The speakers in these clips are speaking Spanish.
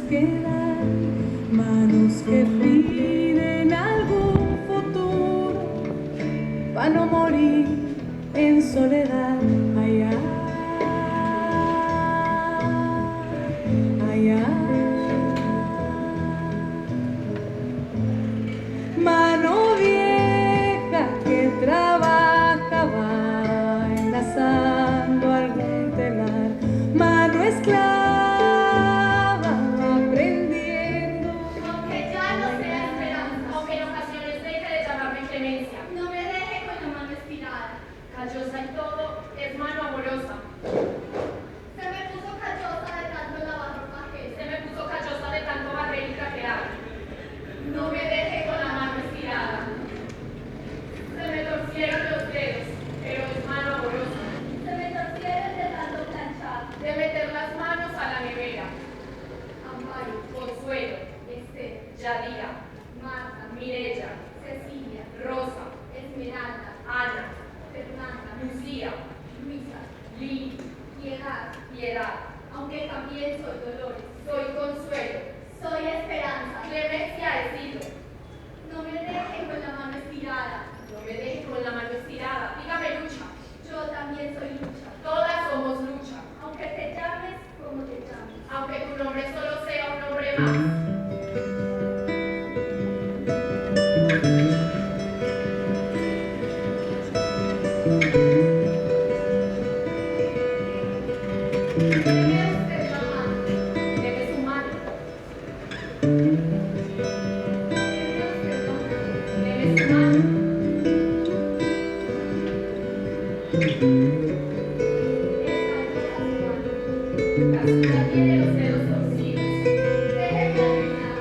que dar, manos que piden algún futuro, para no morir en soledad. Allá, allá. Mano vieja que trabajaba enlazando algún telar, mano esclava aprendiendo. Aunque ya no sea esperanza, aunque en ocasiones deje de llamarme clemencia, no me deje con la mano estirada. callosa y todo, es mano amorosa. Se me puso callosa de tanto lavar ropa ajena. Se me puso callosa de tanto barrer y trapear. No me deje con la mano estirada. Se me torcieron los dedos, pero es mano amorosa. Se me torcieron de tanto planchar. De meter las manos a la nevera. Amparo, Consuelo, Esther, Yadira, Marta, Mirella, Cecilia, Rosa, Esmeralda, Ana, Fernanda, Lucía, Luisa, Lili, Piedad. Piedad. Aunque también soy Dolores. Soy Consuelo. Soy Esperanza. Clemencia he sido. No me deje con la mano estirada. No me deje con la mano estirada. Dígame lucha. Yo también soy Lucha. Todas somos lucha. Aunque te llames como te llames. Aunque tu nombre solo sea un nombre más. Deme usted la mano. Deme su mano. Deme usted la mano. Deme su mano. La suya tiene los dedos torcidos. Déjeme adivinar.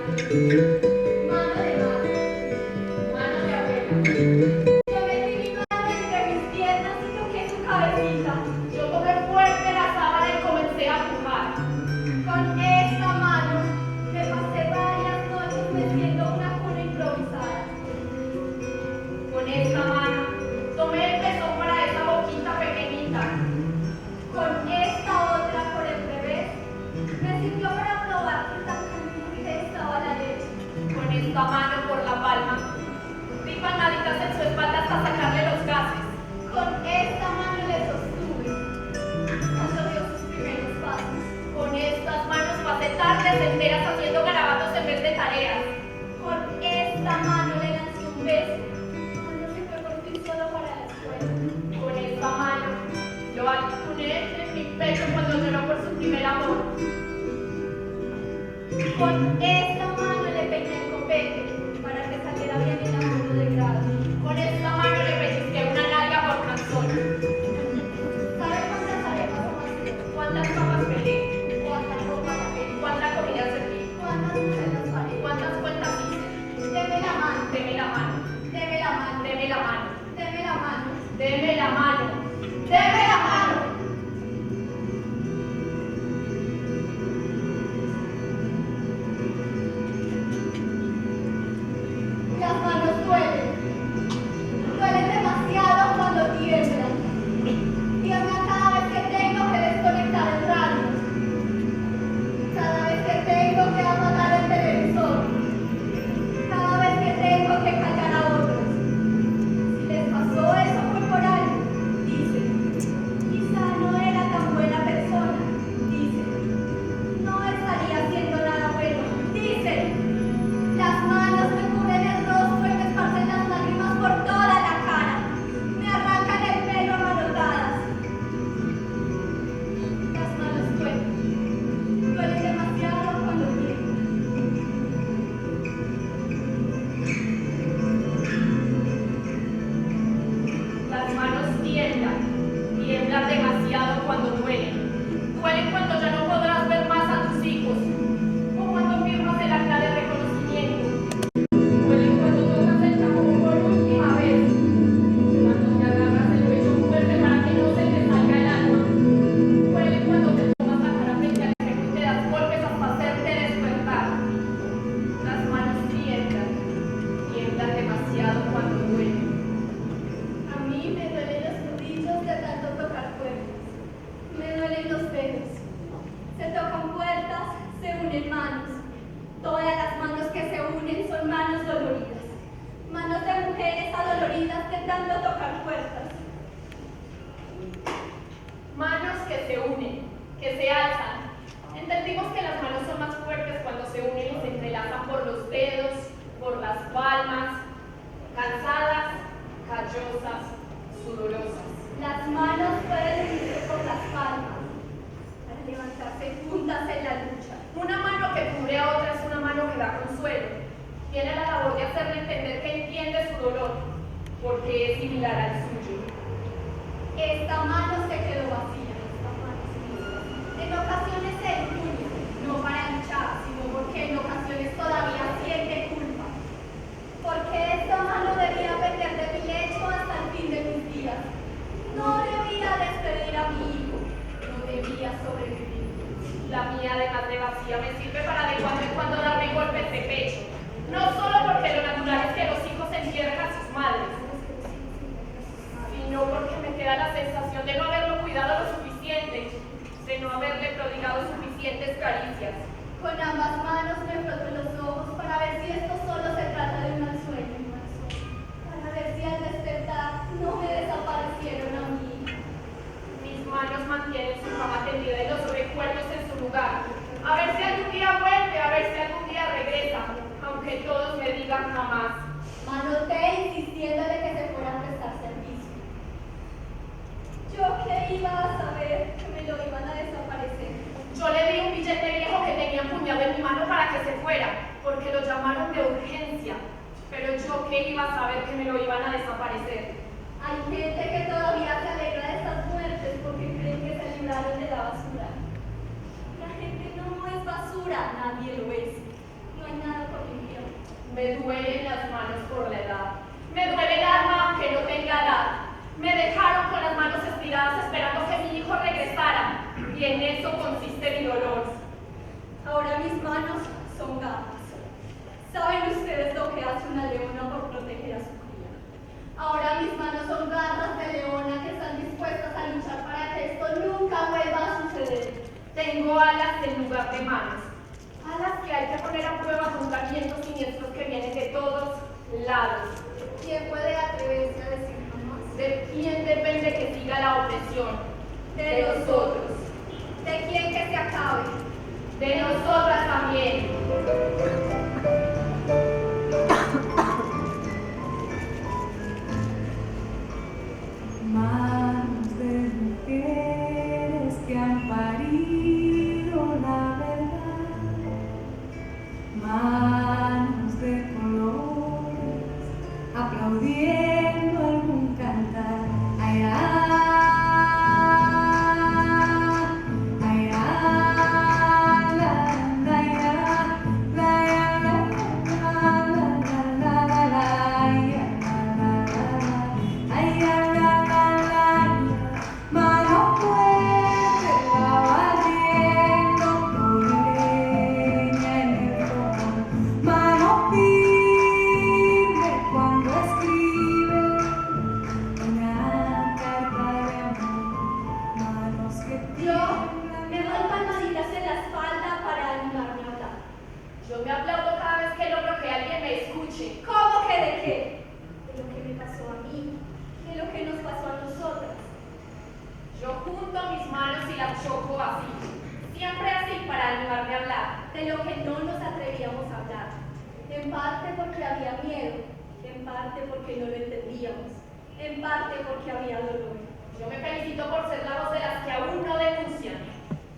Mano de madre. Mano de abuela. Yo metí mi mano entre mis piernas y toqué su cabecita. Yo tomé fuerte la sábana y comencé a empujar. Con esta mano me pasé varias noches meciendo una cuna improvisada. Con esta mano tomé el pezón para esa boquita pequeñita. Con esta otra por el revés me sirvió para probar que tan caliente estaba la leche. Con esta mano por la palma. Di palmaditas en su espalda hasta sacarle los gases. Con esta mano le sostuve cuando dio sus primeros pasos. Con estas manos pasé tardes enteras haciendo garabatos en vez de tareas. Con esta mano le lancé un beso cuando se fue por fin solo para la escuela. Con esta mano lo acuné en mi pecho cuando lloró por su primer amor. Con esta mano le peiné el copete para que saliera bien el ángulo de grado. Con esta mano le pellizqué una nalga por canción. ¿Sabe cuántas arepas amasé? ¿Cuántas papas pelé? ¿Cuántas ropas lavé? ¿Cuánta comida serví? ¿Cuántas bucenas paré? ¿Cuántas cuentas hice? Deme la mano, Deme la mano. deme la mano, Deme la mano. deme la mano, Deme la mano. deme la mano. Las manos duelen. Duelen demasiado cuando tiemblan. Tiemblan cada vez que tengo que desconectar el radio. Cada vez que tengo que apagar el televisor. Cada vez que tengo que callar a otros. Si les pasó eso fue por algo, dicen. Quizá no era tan buena persona, dicen. No estaría haciendo nada bueno, dicen. Las manos me cubren el rostro y me esparcen las lágrimas por toda la cara. Me arrancan el pelo a manotadas. Las manos duelen. Duelen demasiado cuando tiemblan. Las manos tiemblan. Tiemblan demasiado cuando duelen. Duelen cuando ya no podrás ver más a tus hijos. O cuando firmas el acta de reconocimiento. Duelen cuando tocas el tambor por última vez. Cuando te agarras el pecho fuerte para que no se te salga el alma. Duelen cuando te tomas la cara frente al espejo y te das golpes hasta hacerte despertar. Las manos tiemblan. Tiemblan demasiado cuando duelen. A mí me duelen los nudillos de tanto tocar cuerpos. Me duelen los dedos. Se tocan puertas, se unen manos. Todas las manos que se unen son manos doloridas. Manos de mujeres adoloridas de tanto tocar puertas. Manos que se unen, que se alzan. Entendimos que las manos son más fuertes cuando se unen y se entrelazan por los dedos, por las palmas, cansadas, callosas, sudorosas. Las manos pueden unirse por las palmas para levantarse juntas en la lucha. Una mano que cubre a otra es una mano que da consuelo. Tiene la labor de hacerle entender que entiende su dolor, porque es similar al suyo. Esta mano se quedó vacía, esta mano se quedó vacía. En ocasiones se empuña, no para luchar, sino porque en ocasiones todavía siente culpa. Porque esta mano debía pender de mi lecho hasta el fin de mis días. No debía despedir a mi hijo, no debía sobrevivir. La mía, además de vacía, me sirve para de cuando en cuando darme golpes de pecho. No solo porque lo natural es que los hijos entierren a sus madres, sino porque me queda la sensación de no haberlo cuidado lo suficiente, de no haberle prodigado suficientes caricias. Con ambas manos me froto los ojos para ver si esto solo se trata de un mal sueño, para ver si al despertar no me desaparecieron a mí. Mis manos mantienen su cama tendida y los recuerdos en su lugar. A ver si algún día vuelve, a ver si algún día regresa, aunque todos me digan jamás. Manoteé insistiéndole que se fuera a prestar servicio. Yo que iba a saber que me lo iban a desaparecer. Yo le di un billete viejo que tenía empuñado en mi mano para que se fuera, porque lo llamaron de urgencia. Pero yo que iba a saber que me lo iban a desaparecer. Hay gente que todavía se alegra de estas muertes porque creen que se libraron de la basura. La gente no es basura, nadie lo es. No hay nada por limpiar. Me duelen las manos por la edad. Me duele el alma aunque no tenga edad. Me dejaron con las manos estiradas esperando que mi hijo regresara. Y en eso consiste mi dolor. Ahora mis manos son garras. ¿Saben ustedes lo que hace una leona por proteger a su cría? Ahora mis manos son garras de leona que están dispuestas a luchar para que esto nunca vuelva a suceder. Tengo alas en lugar de manos. Alas que hay que poner a prueba con vientos siniestros que vienen de todos lados. ¿Quién puede atreverse a decir jamás? ¿De quién depende que siga la opresión? De nosotros. ¿De quién que se acabe? De nosotras también. Manos de mujeres que han parido la verdad, manos de colores aplaudiendo algún cantar. Ay, ay, ay, ay, la, la, la, la, la, la, la, la, ay, ay, ay, mano fuerte va barriendo por leña en el fogón, mano firme cuando escribe una carta de amor, manos que Yo tiemblan. me doy palmaditas en la espalda para animarme a hablar. Yo me aplaudo cada vez que logro que alguien me escuche. ¿Cómo que de qué? De lo que me pasó a mí, de lo que nos pasó a nosotras. Yo junto mis manos y las choco así. Siempre así para animarme a hablar. De lo que no nos atrevíamos a hablar. En parte porque había miedo, en parte porque no lo entendíamos, en parte porque había dolor. Yo me felicito por ser la voz de las que aún no denuncian.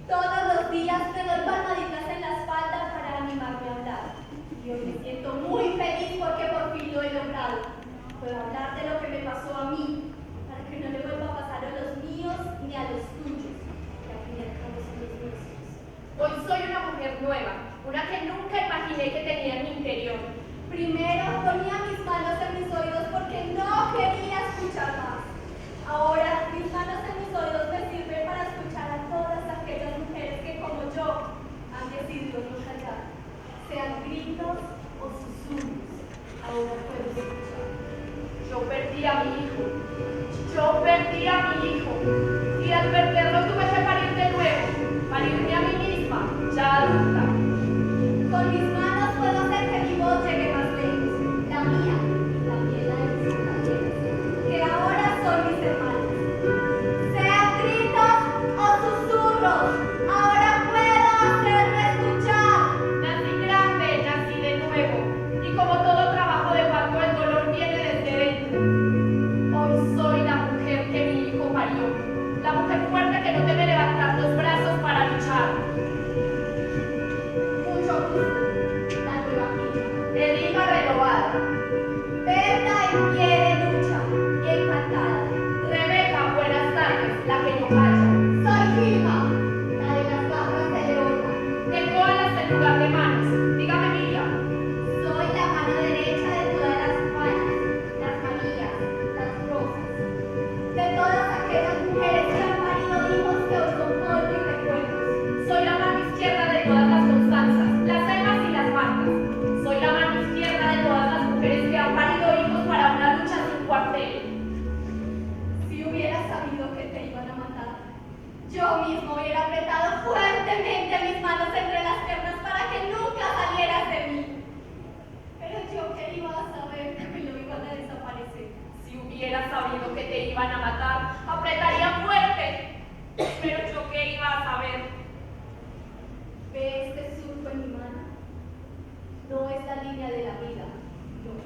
Todos los días me doy palmaditas en la espalda para animarme a hablar. Y hoy me siento muy feliz porque por fin lo he logrado. Puedo hablar de lo que me pasó a mí, para que no le vuelva a pasar a los míos ni a los tuyos, que al fin y al cabo son los nuestros. Hoy soy una mujer nueva, una que nunca imaginé que tenía en mi interior. Primero ponía mis manos en mis oídos porque no quería escuchar más. Ahora mis manos en mis oídos me sirven para escuchar a todas aquellas mujeres que como yo han decidido no callar, sean gritos o susurros. Ahora puedo escuchar. Yo perdí a mi hijo. Yo perdí a mi hijo. Y al perderlo tuve que parir de nuevo. Parirme a mí misma, ya adulta. Con mis manos en lugar de manos. Dígame, Miriam. Soy la mano derecha de todas las Juanas, las Marías, las Rosas, de todas aquellas mujeres que han parido hijos que hoy son polvo y recuerdos. Soy la mano izquierda de todas las Constanzas, las Emmas y las Martas. Soy la mano izquierda de todas las mujeres que han parido hijos para una lucha sin cuartel. Si hubiera sabido que te iban a matar, yo mismo hubiera apretado fuertemente mis manos entre las piernas para que nunca salieras de mí. Pero yo que iba a saber que me lo iban a desaparecer. Si hubiera sabido que te iban a matar, apretaría fuerte. Pero yo qué iba a saber. ¿Ve este surco en mi mano? No es la línea de la vida, no.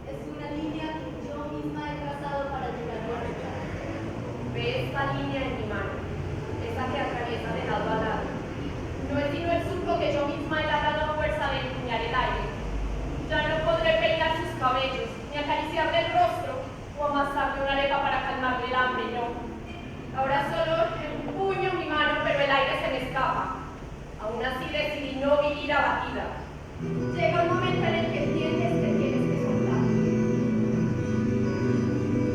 Es una línea que yo misma he trazado para llegar a la verdad. Ve esta línea en mi mano, esa que atraviesa de lado a lado. No es sino el surco que yo misma he labrado a fuerza de empuñar el aire. Ya no podré peinar sus cabellos, ni acariciarle el rostro, o amasarle una arepa para calmarle el hambre, no. Ahora solo empuño mi mano, pero el aire se me escapa. Aún así decidí no vivir abatida. Llega un momento en el que entiendes que tienes que soltar.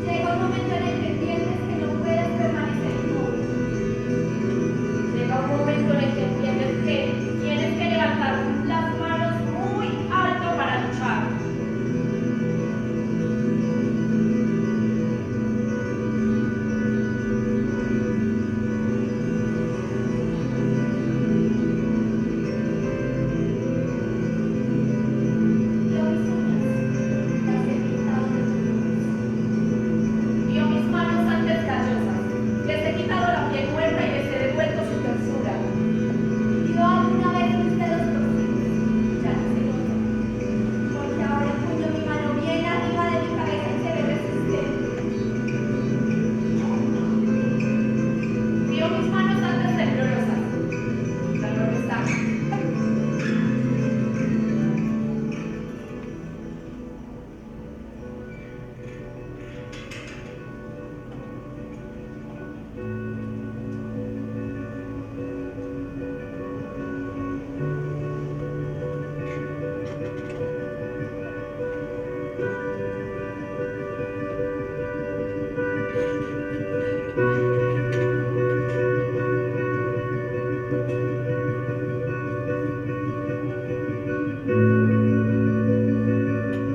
Llega un momento en el que entiendes que no puedes permanecer inmóvil. Llega un momento en el que entiendes que tienes que levantar las manos muy alto para luchar. Vio mis uñas, las he pintado de colores. Vio mis manos antes callosas, les he quitado la piel muerta y les he devuelto su tersura. Vio alguna vez mis dedos torcidos, ya no se nota, porque ahora empuño mi mano bien arriba de mi cabeza y se ve resistente. Vio mis manos antes temblorosas, ya no lo están.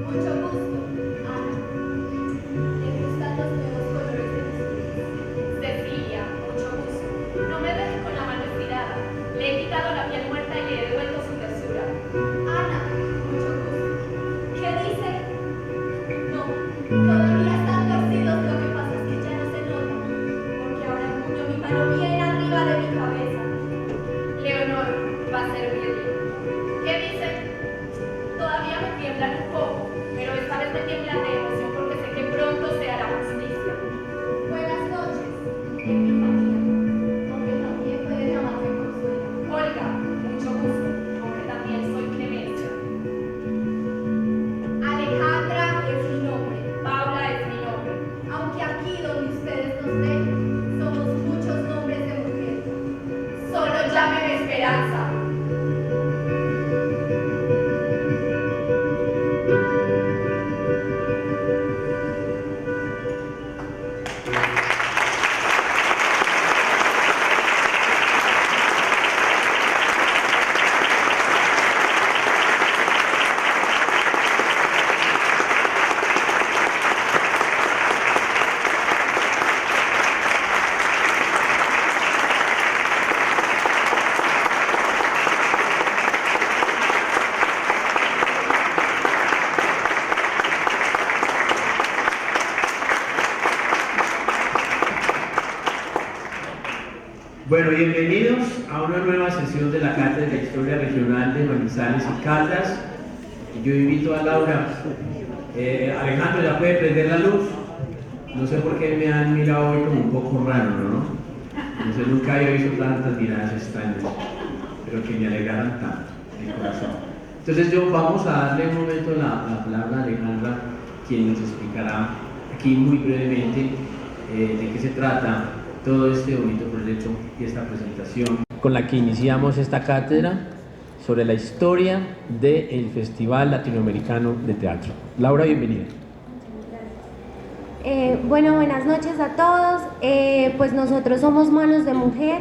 Mucho gusto, Ana. ¿Te gustan los nuevos colores de mis pies? Cecilia, mucho gusto. No me dejes con la mano estirada. Le he quitado la piel muerta y le he devuelto su tersura. Ana, mucho gusto. ¿Qué dice? No, todavía están torcidos, lo que pasa es que ya no se nota, porque ahora empuño mi mano bien arriba de mi cabeza. Leonor, va a servirle. ¿Qué dice? Todavía me tiemblan un poco, pero esta vez me tiemblan de emoción porque sé que pronto se hará justicia. Buenas noches, Epifanía, aunque también puede llamarme Consuelo. Olga, mucho gusto, aunque también soy Clemencia. Alejandra es mi nombre, Paula es mi nombre. aunque aquí donde ustedes nos ven, somos muchos nombres de mujer. Solo llámeme Esperanza. Bueno, bienvenidos a una nueva sesión de la Cátedra de Historia Regional de Manizales y Caldas. Yo invito a Laura. Alejandro, ¿ya puede prender la luz? No sé por qué me han mirado hoy como un poco raro, ¿no? No sé, nunca había visto tantas miradas extrañas, pero que me alegraran tanto el corazón. Entonces vamos a darle un momento la palabra a Alejandra, quien nos explicará aquí muy brevemente de qué se trata todo este bonito proyecto y esta presentación con la que iniciamos esta cátedra. sobre la historia del Festival Latinoamericano de Teatro. Laura, bienvenida. Bueno, buenas noches a todos. Pues nosotros somos Manos de Mujer.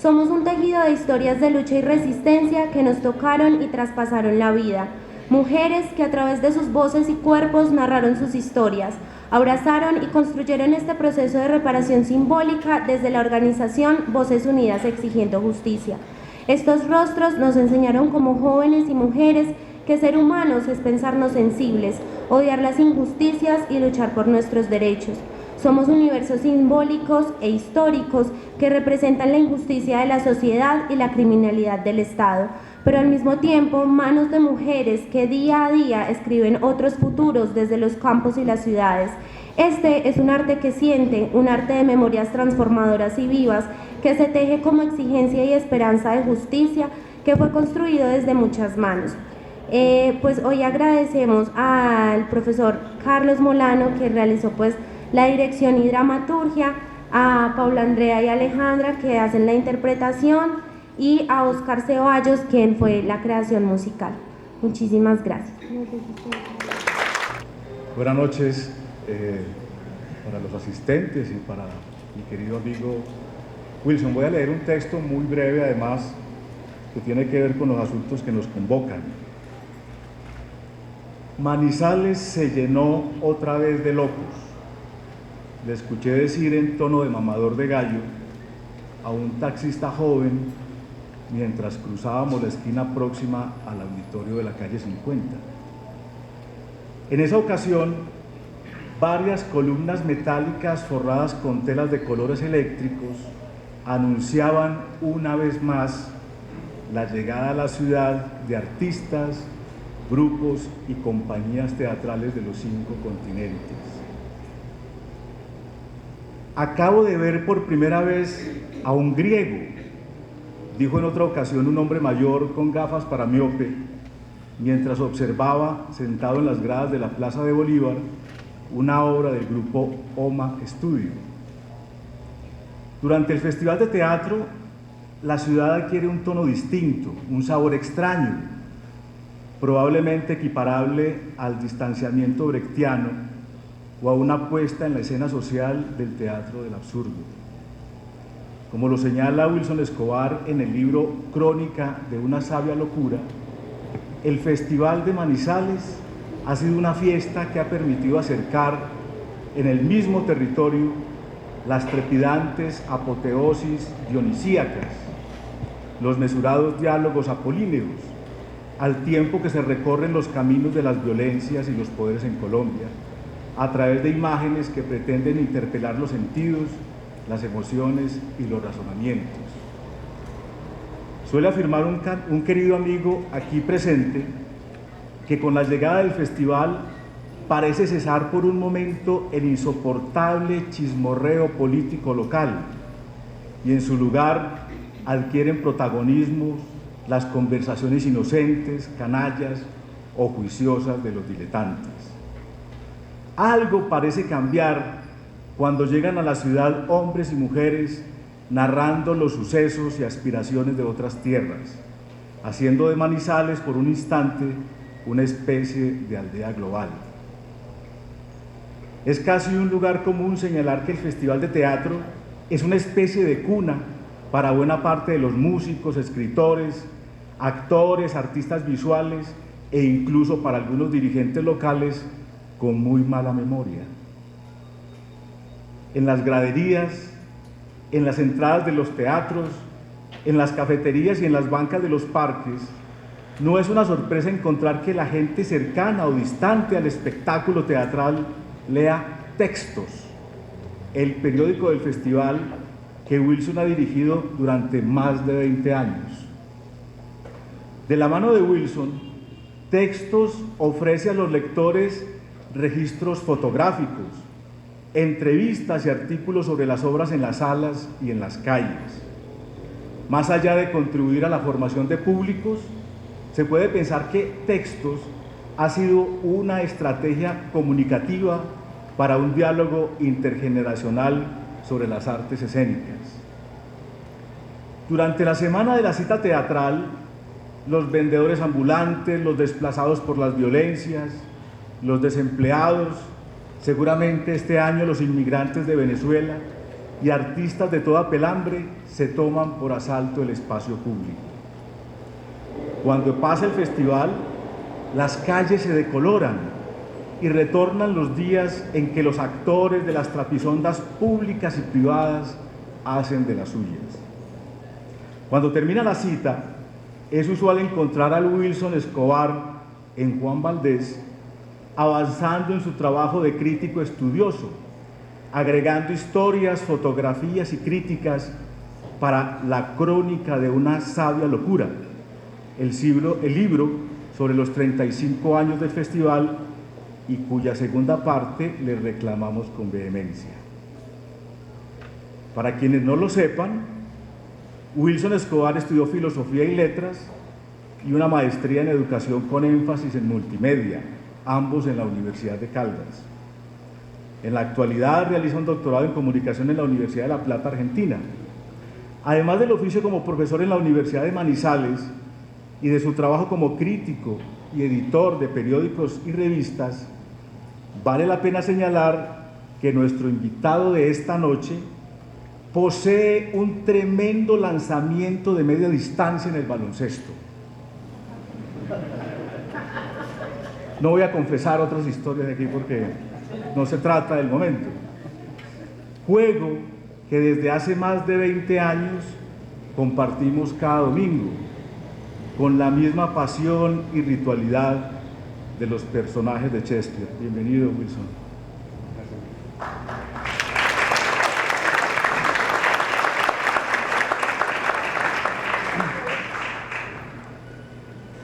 Somos un tejido de historias de lucha y resistencia que nos tocaron y traspasaron la vida. Mujeres que a través de sus voces y cuerpos narraron sus historias, abrazaron y construyeron este proceso de reparación simbólica desde la organización Voces Unidas Exigiendo Justicia. Estos rostros nos enseñaron como jóvenes y mujeres que ser humanos es pensarnos sensibles, odiar las injusticias y luchar por nuestros derechos. Somos universos simbólicos e históricos que representan la injusticia de la sociedad y la criminalidad del Estado, pero al mismo tiempo manos de mujeres que día a día escriben otros futuros desde los campos y las ciudades. Este es un arte que siente, un arte de memorias transformadoras y vivas que se teje como exigencia y esperanza de justicia que fue construido desde muchas manos. Pues hoy agradecemos al profesor Carlos Molano, que realizó pues la dirección y dramaturgia, a Paula Andrea y Alejandra, que hacen la interpretación, y a Oscar Ceballos, quien fue la creación musical. Muchísimas gracias. Buenas noches para los asistentes y para mi querido amigo Wilson. Voy a leer un texto muy breve, además, que tiene que ver con los asuntos que nos convocan. Manizales se llenó otra vez de locos. Le escuché decir en tono de mamador de gallo a un taxista joven mientras cruzábamos la esquina próxima al auditorio de la calle 50. En esa ocasión, varias columnas metálicas forradas con telas de colores eléctricos anunciaban una vez más la llegada a la ciudad de artistas, grupos y compañías teatrales de los 5 continentes. Acabo de ver por primera vez a un griego, dijo en otra ocasión un hombre mayor con gafas para miope, mientras observaba, sentado en las gradas de la Plaza de Bolívar, una obra del grupo OMA Studio. Durante el Festival de Teatro, la ciudad adquiere un tono distinto, un sabor extraño, probablemente equiparable al distanciamiento brechtiano o a una puesta en la escena social del teatro del absurdo. Como lo señala Wilson Escobar en el libro Crónica de una sabia locura, el Festival de Manizales ha sido una fiesta que ha permitido acercar en el mismo territorio las trepidantes apoteosis dionisíacas, los mesurados diálogos apolíneos, al tiempo que se recorren los caminos de las violencias y los poderes en Colombia, a través de imágenes que pretenden interpelar los sentidos, las emociones y los razonamientos. Suele afirmar un querido amigo aquí presente que con la llegada del festival parece cesar por un momento el insoportable chismorreo político local y en su lugar adquieren protagonismo las conversaciones inocentes, canallas o juiciosas de los diletantes. Algo parece cambiar cuando llegan a la ciudad hombres y mujeres narrando los sucesos y aspiraciones de otras tierras, haciendo de Manizales por un instante una especie de aldea global. Es casi un lugar común señalar que el Festival de Teatro es una especie de cuna para buena parte de los músicos, escritores, actores, artistas visuales e incluso para algunos dirigentes locales con muy mala memoria. En las graderías, en las entradas de los teatros, en las cafeterías y en las bancas de los parques, no es una sorpresa encontrar que la gente cercana o distante al espectáculo teatral lea Textos, el periódico del festival que Wilson ha dirigido durante más de 20 años. De la mano de Wilson, Textos ofrece a los lectores registros fotográficos, entrevistas y artículos sobre las obras en las salas y en las calles. Más allá de contribuir a la formación de públicos, se puede pensar que Textos ha sido una estrategia comunicativa para un diálogo intergeneracional sobre las artes escénicas. Durante la semana de la cita teatral, los vendedores ambulantes, los desplazados por las violencias, los desempleados, seguramente este año los inmigrantes de Venezuela y artistas de toda pelambre se toman por asalto el espacio público. Cuando pasa el festival, las calles se decoloran y retornan los días en que los actores de las trapisondas públicas y privadas hacen de las suyas. Cuando termina la cita, es usual encontrar al Wilson Escobar en Juan Valdés avanzando en su trabajo de crítico estudioso, agregando historias, fotografías y críticas para la crónica de una sabia locura, el libro sobre los 35 años del festival y cuya segunda parte le reclamamos con vehemencia. Para quienes no lo sepan, Wilson Escobar estudió Filosofía y Letras y una maestría en Educación con énfasis en multimedia, ambos en la Universidad de Caldas. En la actualidad realiza un doctorado en Comunicación en la Universidad de La Plata, Argentina. Además del oficio como profesor en la Universidad de Manizales y de su trabajo como crítico y editor de periódicos y revistas, vale la pena señalar que nuestro invitado de esta noche posee un tremendo lanzamiento de media distancia en el baloncesto. No voy a confesar otras historias de aquí porque no se trata del momento. Juego que desde hace más de 20 años compartimos cada domingo, con la misma pasión y ritualidad de los personajes de Shakespeare. Bienvenido, Wilson.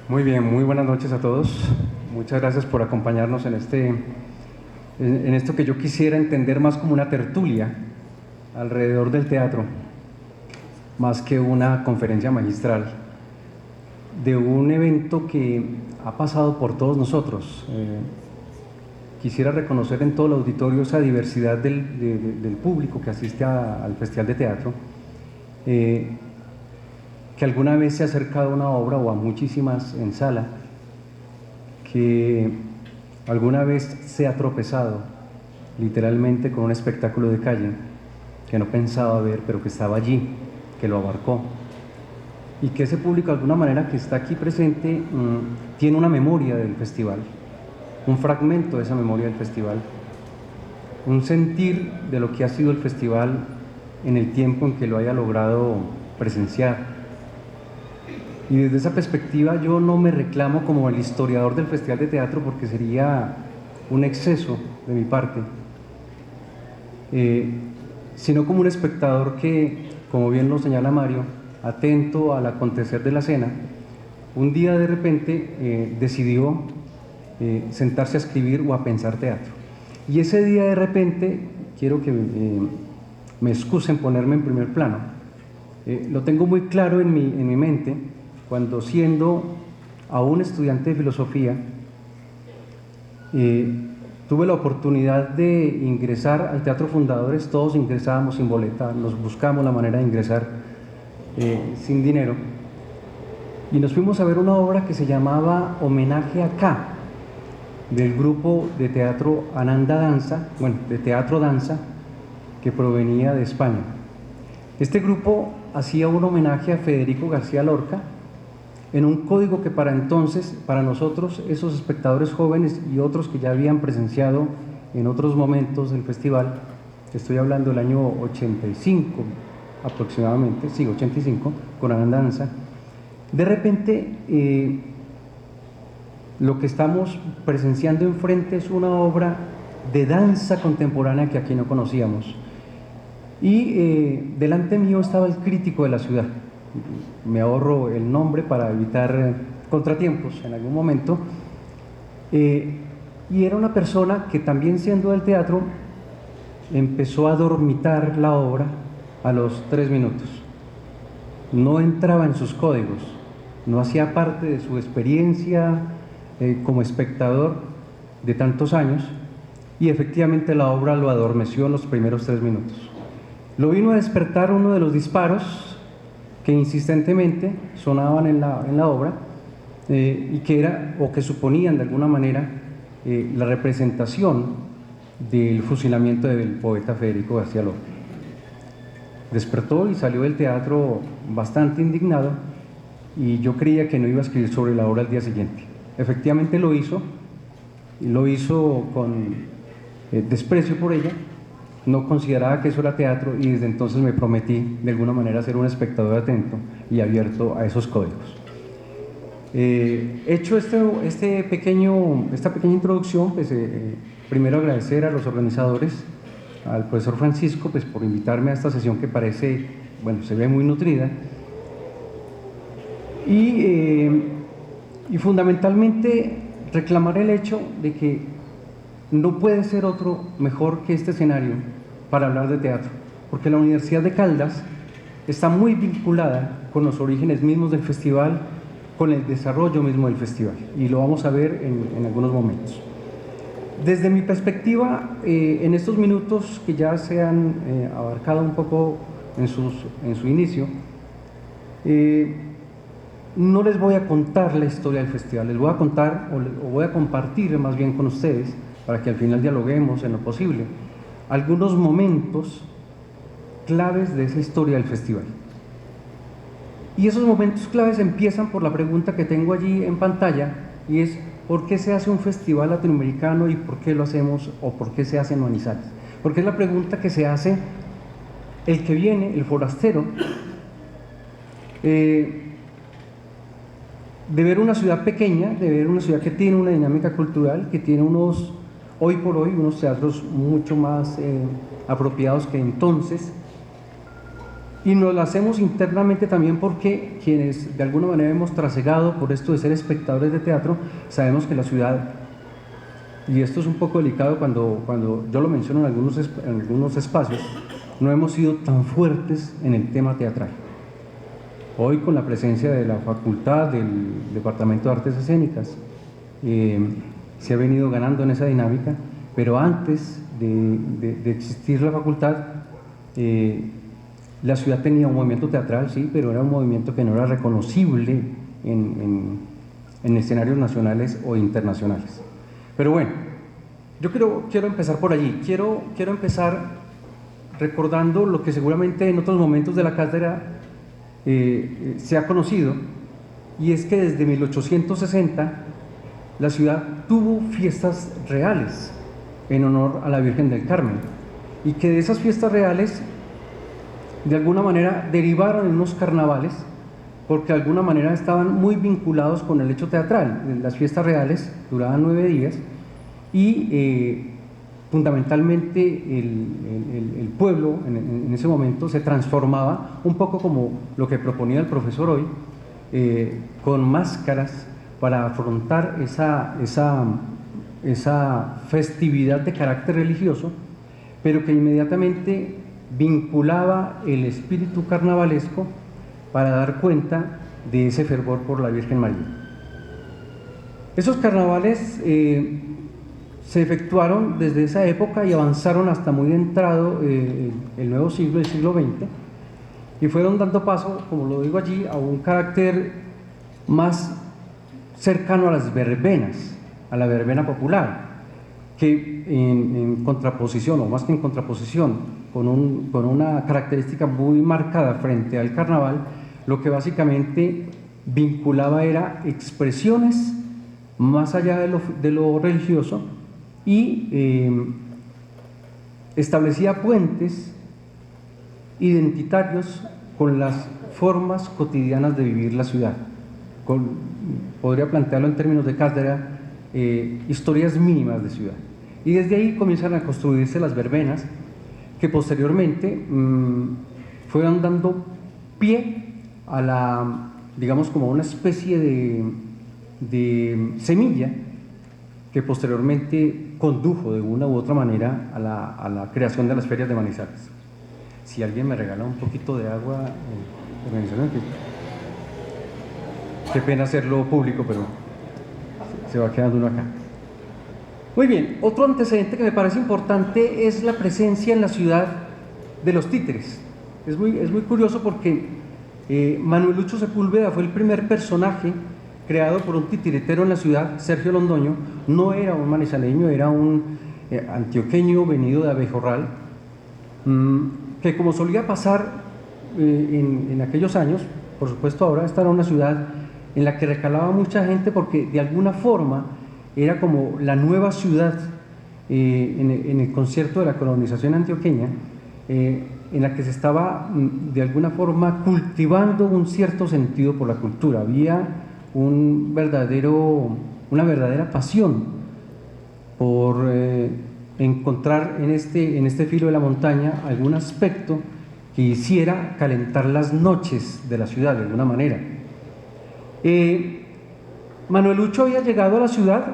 Muy bien, muy buenas noches a todos. Muchas gracias por acompañarnos en esto que yo quisiera entender más como una tertulia alrededor del teatro, más que una conferencia magistral, de un evento que ha pasado por todos nosotros. Quisiera reconocer en todo el auditorio esa diversidad del público que asiste al Festival de Teatro, que alguna vez se ha acercado a una obra o a muchísimas en sala, que alguna vez se ha tropezado literalmente con un espectáculo de calle que no pensaba ver, pero que estaba allí, que lo abarcó, y que ese público de alguna manera que está aquí presente tiene una memoria del festival, un fragmento de esa memoria del festival, un sentir de lo que ha sido el festival en el tiempo en que lo haya logrado presenciar. Y desde esa perspectiva yo no me reclamo como el historiador del Festival de Teatro, porque sería un exceso de mi parte, sino como un espectador que, como bien lo señala Mario, atento al acontecer de la escena, un día de repente decidió sentarse a escribir o a pensar teatro. Y ese día de repente, quiero que me excusen ponerme en primer plano, lo tengo muy claro en mi mente, cuando siendo aún estudiante de filosofía, tuve la oportunidad de ingresar al Teatro Fundadores. Todos ingresábamos sin boleta, nos buscamos la manera de ingresar sin dinero, y nos fuimos a ver una obra que se llamaba Homenaje a K, del grupo de teatro Ananda Danza, bueno, de teatro danza, que provenía de España. Este grupo hacía un homenaje a Federico García Lorca en un código que para entonces, para nosotros, esos espectadores jóvenes y otros que ya habían presenciado en otros momentos del festival, estoy hablando del año 85 aproximadamente, sí, 85, con Ananda Danza, de repente lo que estamos presenciando enfrente es una obra de danza contemporánea que aquí no conocíamos. Y delante mío estaba el crítico de la ciudad. Me ahorro el nombre para evitar contratiempos en algún momento. Y era una persona que, también siendo del teatro, empezó a dormitar la obra a los 3 minutos. No entraba en sus códigos, no hacía parte de su experiencia como espectador de tantos años, y efectivamente la obra lo adormeció en los primeros 3 minutos. Lo vino a despertar uno de los disparos que insistentemente sonaban en la obra, y que era, o que suponían de alguna manera, la representación del fusilamiento del poeta Federico García Lorca. Despertó y salió del teatro bastante indignado, y yo creía que no iba a escribir sobre la obra al día siguiente. Efectivamente lo hizo, y lo hizo con desprecio por ella. No consideraba que eso era teatro, y desde entonces me prometí de alguna manera ser un espectador atento y abierto a esos códigos. Hecho esta pequeña introducción, pues primero agradecer a los organizadores, al profesor Francisco, pues por invitarme a esta sesión que parece, bueno, se ve muy nutrida, y fundamentalmente reclamar el hecho de que no puede ser otro mejor que este escenario para hablar de teatro, porque la Universidad de Caldas está muy vinculada con los orígenes mismos del festival, con el desarrollo mismo del festival, y lo vamos a ver en algunos momentos. Desde mi perspectiva, en estos minutos que ya se han abarcado un poco en su inicio, no les voy a contar la historia del festival, les voy a contar, o voy a compartir más bien con ustedes, para que al final dialoguemos en lo posible, algunos momentos claves de esa historia del festival. Y esos momentos claves empiezan por la pregunta que tengo allí en pantalla, y es: ¿por qué se hace un festival latinoamericano y por qué lo hacemos, o por qué se hace en Manizales? Porque es la pregunta que se hace el que viene, el forastero, de ver una ciudad pequeña, de ver una ciudad que tiene una dinámica cultural, que tiene hoy por hoy, unos teatros mucho más apropiados que entonces. Y nos lo hacemos internamente también porque quienes de alguna manera hemos trasegado por esto de ser espectadores de teatro, sabemos que la ciudad, y esto es un poco delicado cuando yo lo menciono en algunos espacios, no hemos sido tan fuertes en el tema teatral. Hoy, con la presencia de la facultad del Departamento de Artes Escénicas, se ha venido ganando en esa dinámica, pero antes de existir la facultad, la ciudad tenía un movimiento teatral, sí, pero era un movimiento que no era reconocible en escenarios nacionales o internacionales. Pero bueno, yo quiero empezar por allí. Quiero empezar recordando lo que seguramente en otros momentos de la cátedra se ha conocido, y es que desde 1860 la ciudad tuvo fiestas reales en honor a la Virgen del Carmen, y que de esas fiestas reales de alguna manera derivaron en unos carnavales, porque de alguna manera estaban muy vinculados con el hecho teatral. Las fiestas reales duraban 9 días, y fundamentalmente el pueblo en ese momento se transformaba un poco como lo que proponía el profesor hoy, con máscaras para afrontar esa festividad de carácter religioso, pero que inmediatamente vinculaba el espíritu carnavalesco para dar cuenta de ese fervor por la Virgen María. Esos carnavales se efectuaron desde esa época y avanzaron hasta muy entrado el nuevo siglo, el siglo XX, y fueron dando paso, como lo digo allí, a un carácter más cercano a las verbenas, a la verbena popular, que en contraposición, o más que en contraposición, con una característica muy marcada frente al carnaval, lo que básicamente vinculaba era expresiones más allá de lo religioso, y establecía puentes identitarios con las formas cotidianas de vivir la ciudad. Podría plantearlo en términos de cátedra, historias mínimas de ciudad. Y desde ahí comienzan a construirse las verbenas, que posteriormente fueron dando pie a digamos, como una especie de semilla que posteriormente condujo de una u otra manera a la creación de las ferias de Manizales. Si alguien me regala un poquito de agua, qué pena hacerlo público, pero se va quedando uno acá. Muy bien, otro antecedente que me parece importante es la presencia en la ciudad de los títeres. Es muy curioso porque Manuel Lucho Sepúlveda fue el primer personaje creado por un titiritero en la ciudad, Sergio Londoño. No era un manizaleño, era un antioqueño venido de Abejorral, que como solía pasar en aquellos años, por supuesto ahora esta era una ciudad en la que recalaba mucha gente porque de alguna forma era como la nueva ciudad en el concierto de la colonización antioqueña, en la que se estaba de alguna forma cultivando un cierto sentido por la cultura. Había una verdadera pasión por encontrar en este filo de la montaña algún aspecto que hiciera calentar las noches de la ciudad de alguna manera. Manuel Lucho había llegado a la ciudad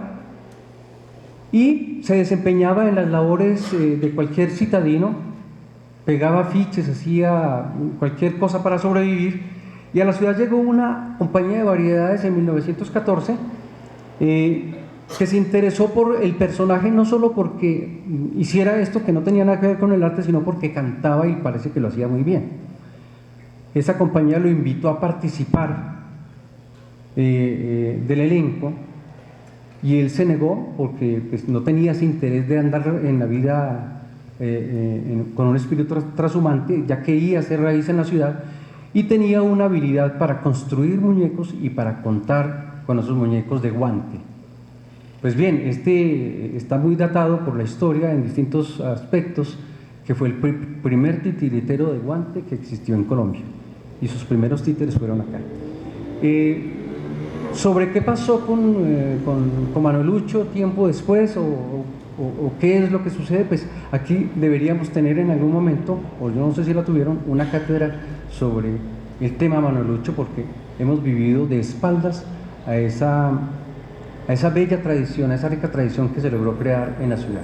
y se desempeñaba en las labores de cualquier citadino, pegaba afiches, hacía cualquier cosa para sobrevivir, y a la ciudad llegó una compañía de variedades en 1914 que se interesó por el personaje no solo porque hiciera esto que no tenía nada que ver con el arte, sino porque cantaba y parece que lo hacía muy bien. Esa compañía lo invitó a participar del elenco y él se negó porque pues, no tenía ese interés de andar en la vida con un espíritu trashumante, ya quería hacer raíz en la ciudad y tenía una habilidad para construir muñecos y para contar con esos muñecos de guante. Pues bien, este está muy datado por la historia en distintos aspectos, que fue el primer titiritero de guante que existió en Colombia, y sus primeros títeres fueron acá. Sobre qué pasó con Manuel Lucho tiempo después, o qué es lo que sucede, pues aquí deberíamos tener en algún momento, o yo no sé si la tuvieron, una cátedra sobre el tema Manuel Lucho, porque hemos vivido de espaldas a esa bella tradición, a esa rica tradición que se logró crear en la ciudad.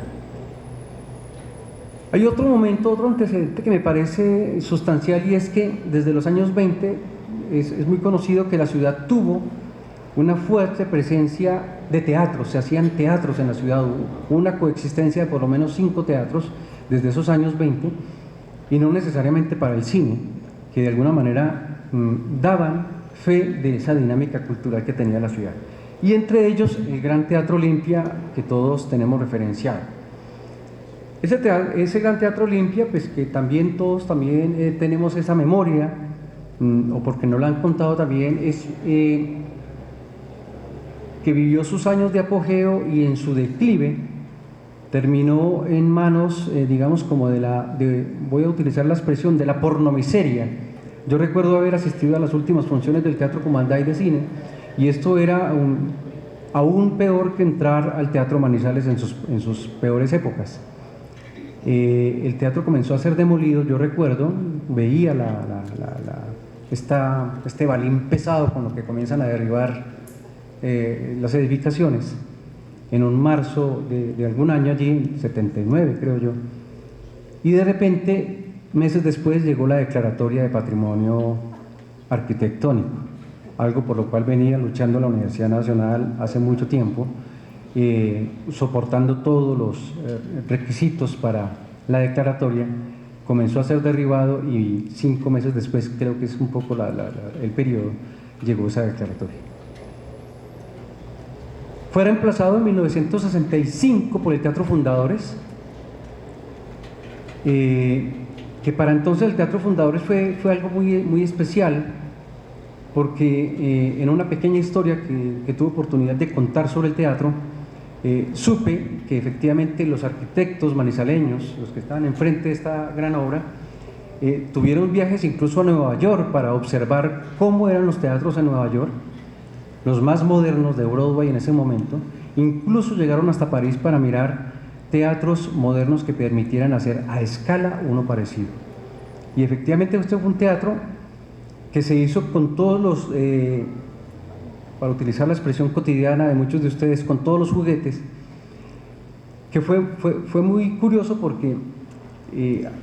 Hay otro momento, otro antecedente que me parece sustancial, y es que desde los años 20 es muy conocido que la ciudad tuvo una fuerte presencia de teatros, se hacían teatros en la ciudad, hubo una coexistencia de por lo menos 5 teatros desde esos años 20, y no necesariamente para el cine, que de alguna manera daban fe de esa dinámica cultural que tenía la ciudad. Y entre ellos el Gran Teatro Olimpia, que todos tenemos referenciado. Ese Gran Teatro Olimpia, pues que también todos tenemos esa memoria, o porque no la han contado también, es que vivió sus años de apogeo y en su declive terminó en manos, digamos, como voy a utilizar la expresión, de la pornomiseria. Yo recuerdo haber asistido a las últimas funciones del Teatro Cumanday de cine, y esto era aún peor que entrar al Teatro Manizales en sus peores épocas. El teatro comenzó a ser demolido, yo recuerdo, veía este balín pesado con lo que comienzan a derribar las edificaciones en un marzo de algún año allí, 79 creo yo, y de repente, meses después, llegó la declaratoria de patrimonio arquitectónico, algo por lo cual venía luchando la Universidad Nacional hace mucho tiempo, soportando todos los requisitos para la declaratoria. Comenzó a ser derribado y 5 meses después, creo que es un poco el periodo, llegó esa declaratoria. Fue reemplazado en 1965 por el Teatro Fundadores, que para entonces el Teatro Fundadores fue algo muy especial, porque en una pequeña historia que tuve oportunidad de contar sobre el teatro, supe que efectivamente los arquitectos manizaleños, los que estaban enfrente de esta gran obra, tuvieron viajes incluso a Nueva York para observar cómo eran los teatros en Nueva York, los más modernos de Broadway en ese momento. Incluso llegaron hasta París para mirar teatros modernos que permitieran hacer a escala uno parecido. Y efectivamente este fue un teatro que se hizo con todos los, para utilizar la expresión cotidiana de muchos de ustedes, con todos los juguetes, que fue muy curioso porque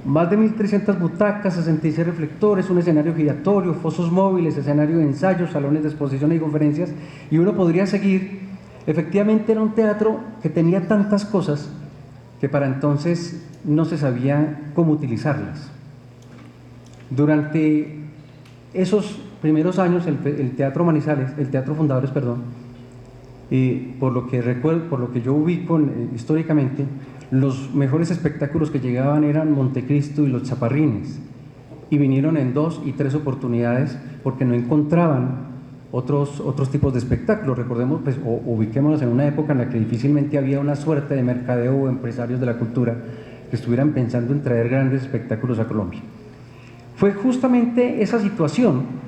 más de 1.300 butacas, 66 reflectores, un escenario giratorio, fosos móviles, escenario de ensayos, salones de exposiciones y conferencias, y uno podría seguir. Efectivamente era un teatro que tenía tantas cosas que para entonces no se sabía cómo utilizarlas. Durante esos primeros años el Teatro Manizales, el Teatro Fundadores, perdón, por lo que recuerdo, por lo que yo ubico históricamente, los mejores espectáculos que llegaban eran Montecristo y Los Chaparrines, y vinieron en 2 y 3 oportunidades porque no encontraban otros tipos de espectáculos. Recordemos, pues, o ubiquémonos en una época en la que difícilmente había una suerte de mercadeo o empresarios de la cultura que estuvieran pensando en traer grandes espectáculos a Colombia. Fue justamente esa situación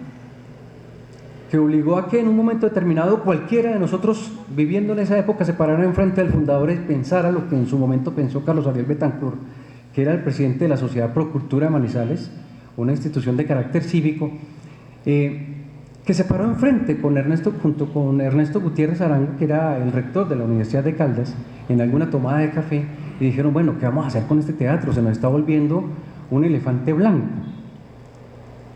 que obligó a que en un momento determinado cualquiera de nosotros viviendo en esa época se parara enfrente del fundador y pensara lo que en su momento pensó Carlos Ariel Betancourt, que era el presidente de la Sociedad Pro Cultura de Manizales, una institución de carácter cívico, que se paró enfrente junto con Ernesto Gutiérrez Arango, que era el rector de la Universidad de Caldas, en alguna tomada de café, y dijeron: bueno, ¿qué vamos a hacer con este teatro? Se nos está volviendo un elefante blanco.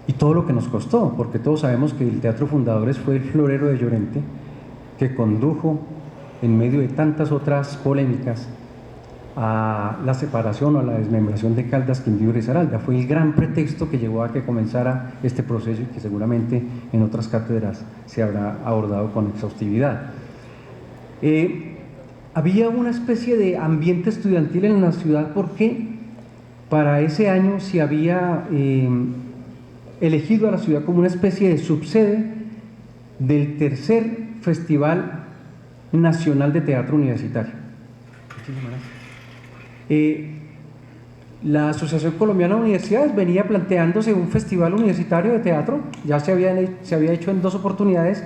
Y todo lo que nos costó, porque todos sabemos que el Teatro Fundadores fue el florero de Llorente, que condujo, en medio de tantas otras polémicas, a la separación o a la desmembración de Caldas, Quindío y Risaralda. Fue el gran pretexto que llevó a que comenzara este proceso y que seguramente en otras cátedras se habrá abordado con exhaustividad. Había una especie de ambiente estudiantil en la ciudad porque para ese año se había elegido a la ciudad como una especie de subsede del tercer Festival Nacional de Teatro Universitario. La Asociación Colombiana de Universidades venía planteándose un festival universitario de teatro, ya se había hecho en 3 oportunidades,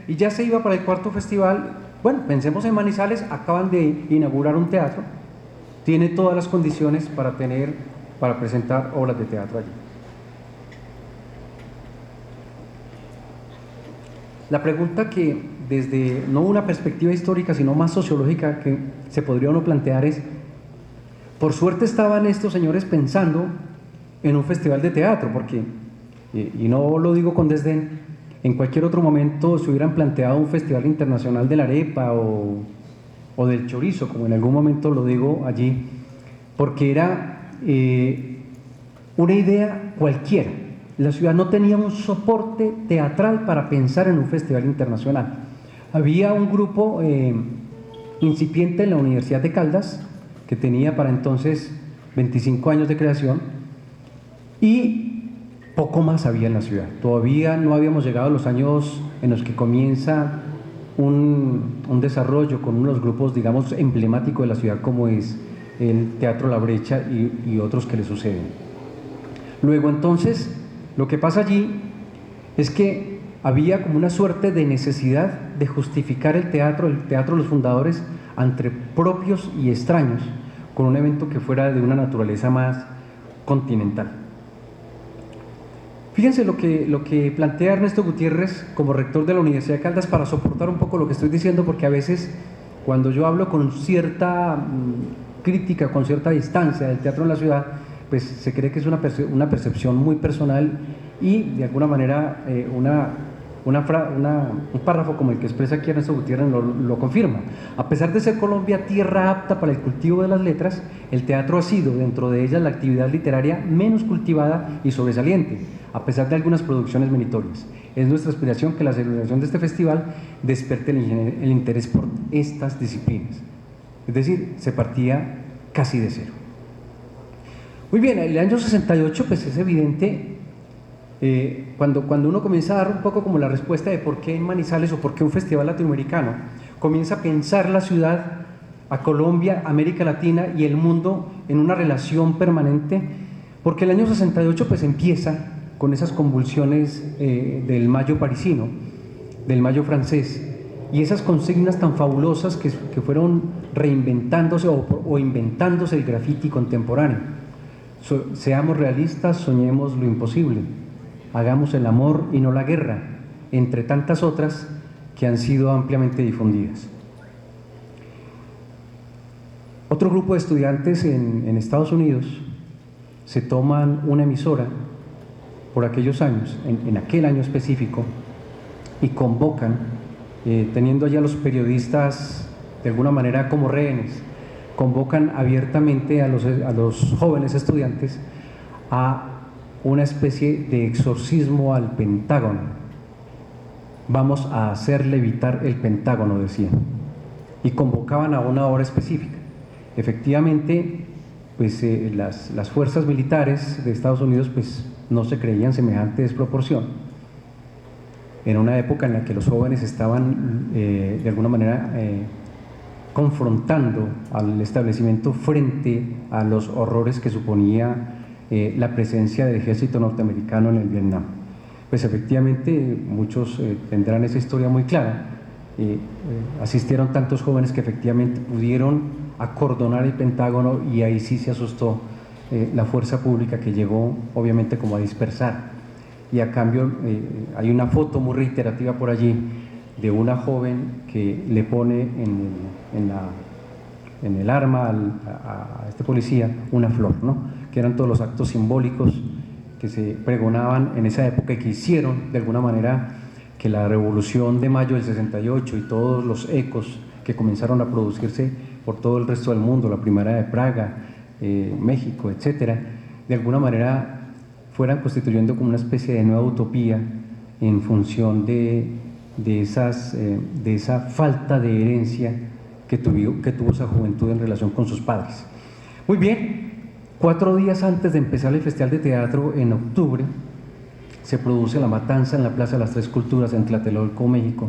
y ya se iba para el 4º festival. Bueno, pensemos en Manizales, acaban de inaugurar un teatro, tiene todas las condiciones para presentar obras de teatro allí. La pregunta que desde no una perspectiva histórica sino más sociológica que se podría uno plantear es: por suerte estaban estos señores pensando en un festival de teatro, porque, y no lo digo con desdén, en cualquier otro momento se hubieran planteado un festival internacional de la arepa o del chorizo, como en algún momento lo digo allí, porque era una idea cualquiera. La ciudad no tenía un soporte teatral para pensar en un festival internacional. Había un grupo incipiente en la Universidad de Caldas, que tenía para entonces 25 años de creación, y poco más había en la ciudad. Todavía no habíamos llegado a los años en los que comienza un desarrollo con unos grupos, digamos, emblemáticos de la ciudad, como es el Teatro La Brecha y otros que le suceden. Luego, entonces, lo que pasa allí es que había como una suerte de necesidad de justificar el teatro de los fundadores entre propios y extraños, con un evento que fuera de una naturaleza más continental. Fíjense lo que plantea Ernesto Gutiérrez como rector de la Universidad de Caldas, para soportar un poco lo que estoy diciendo, porque a veces cuando yo hablo con cierta crítica, con cierta distancia del teatro en la ciudad, pues se cree que es una percepción muy personal y de alguna manera un párrafo como el que expresa aquí Ernesto Gutiérrez lo confirma. A pesar de ser Colombia tierra apta para el cultivo de las letras, el teatro ha sido, dentro de ellas, la actividad literaria menos cultivada y sobresaliente, a pesar de algunas producciones meritorias. Es nuestra aspiración que la celebración de este festival despierte el interés por estas disciplinas. Es decir, se partía casi de cero. Muy bien, el año 68, pues es evidente, cuando uno comienza a dar un poco como la respuesta de por qué en Manizales o por qué un festival latinoamericano, comienza a pensar la ciudad, a Colombia, América Latina y el mundo en una relación permanente, porque el año 68 pues empieza con esas convulsiones del mayo parisino, del mayo francés, y esas consignas tan fabulosas que fueron reinventándose o inventándose el graffiti contemporáneo. Seamos realistas, soñemos lo imposible, hagamos el amor y no la guerra, entre tantas otras que han sido ampliamente difundidas. Otro grupo de estudiantes en Estados Unidos se toman una emisora por aquellos años, en aquel año específico, y convocan, teniendo allá a los periodistas de alguna manera como rehenes, convocan abiertamente a los jóvenes estudiantes a una especie de exorcismo al Pentágono. Vamos a hacer levitar el Pentágono, decían, y convocaban a una hora específica. Efectivamente, pues las fuerzas militares de Estados Unidos pues no se creían semejante desproporción. En una época en la que los jóvenes estaban de alguna manera confrontando al establecimiento frente a los horrores que suponía la presencia del ejército norteamericano en el Vietnam. Pues efectivamente muchos tendrán esa historia muy clara. Asistieron tantos jóvenes que efectivamente pudieron acordonar el Pentágono, y ahí sí se asustó la fuerza pública, que llegó obviamente como a dispersar. Y a cambio hay una foto muy reiterativa por allí de una joven que le pone en el arma a este policía una flor, ¿no? Que eran todos los actos simbólicos que se pregonaban en esa época y que hicieron de alguna manera que la Revolución de Mayo del 68 y todos los ecos que comenzaron a producirse por todo el resto del mundo, la Primavera de Praga, México, etcétera, de alguna manera fueran constituyendo como una especie de nueva utopía en función de esa falta de herencia que tuvo esa juventud en relación con sus padres. Muy bien, 4 días antes de empezar el Festival de Teatro, en octubre, se produce la matanza en la Plaza de las Tres Culturas en Tlatelolco, México,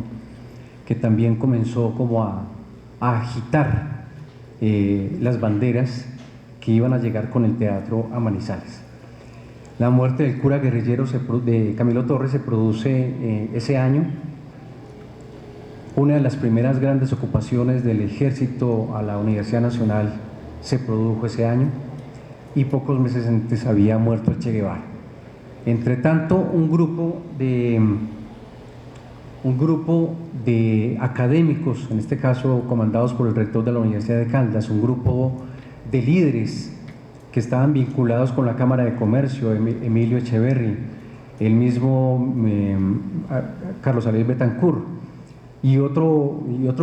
que también comenzó como a agitar las banderas que iban a llegar con el teatro a Manizales. La muerte del cura guerrillero de Camilo Torres se produce ese año. Una de las primeras grandes ocupaciones del ejército a la Universidad Nacional se produjo ese año, y pocos meses antes había muerto el Che Guevara. Entre tanto, un grupo de académicos, en este caso comandados por el rector de la Universidad de Caldas, un grupo de líderes que estaban vinculados con la Cámara de Comercio, Emilio Echeverry, el mismo Carlos Ariel Betancourt y otro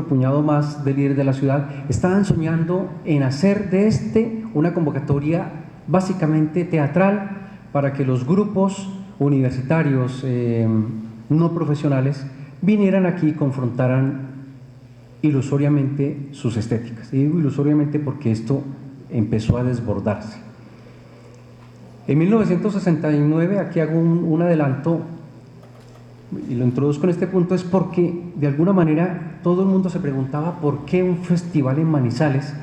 puñado más de líderes de la ciudad, estaban soñando en hacer de una convocatoria básicamente teatral para que los grupos universitarios no profesionales vinieran aquí y confrontaran ilusoriamente sus estéticas. Y digo ilusoriamente porque esto empezó a desbordarse. En 1969, aquí hago un adelanto y lo introduzco en este punto, es porque de alguna manera todo el mundo se preguntaba por qué un festival en Manizales,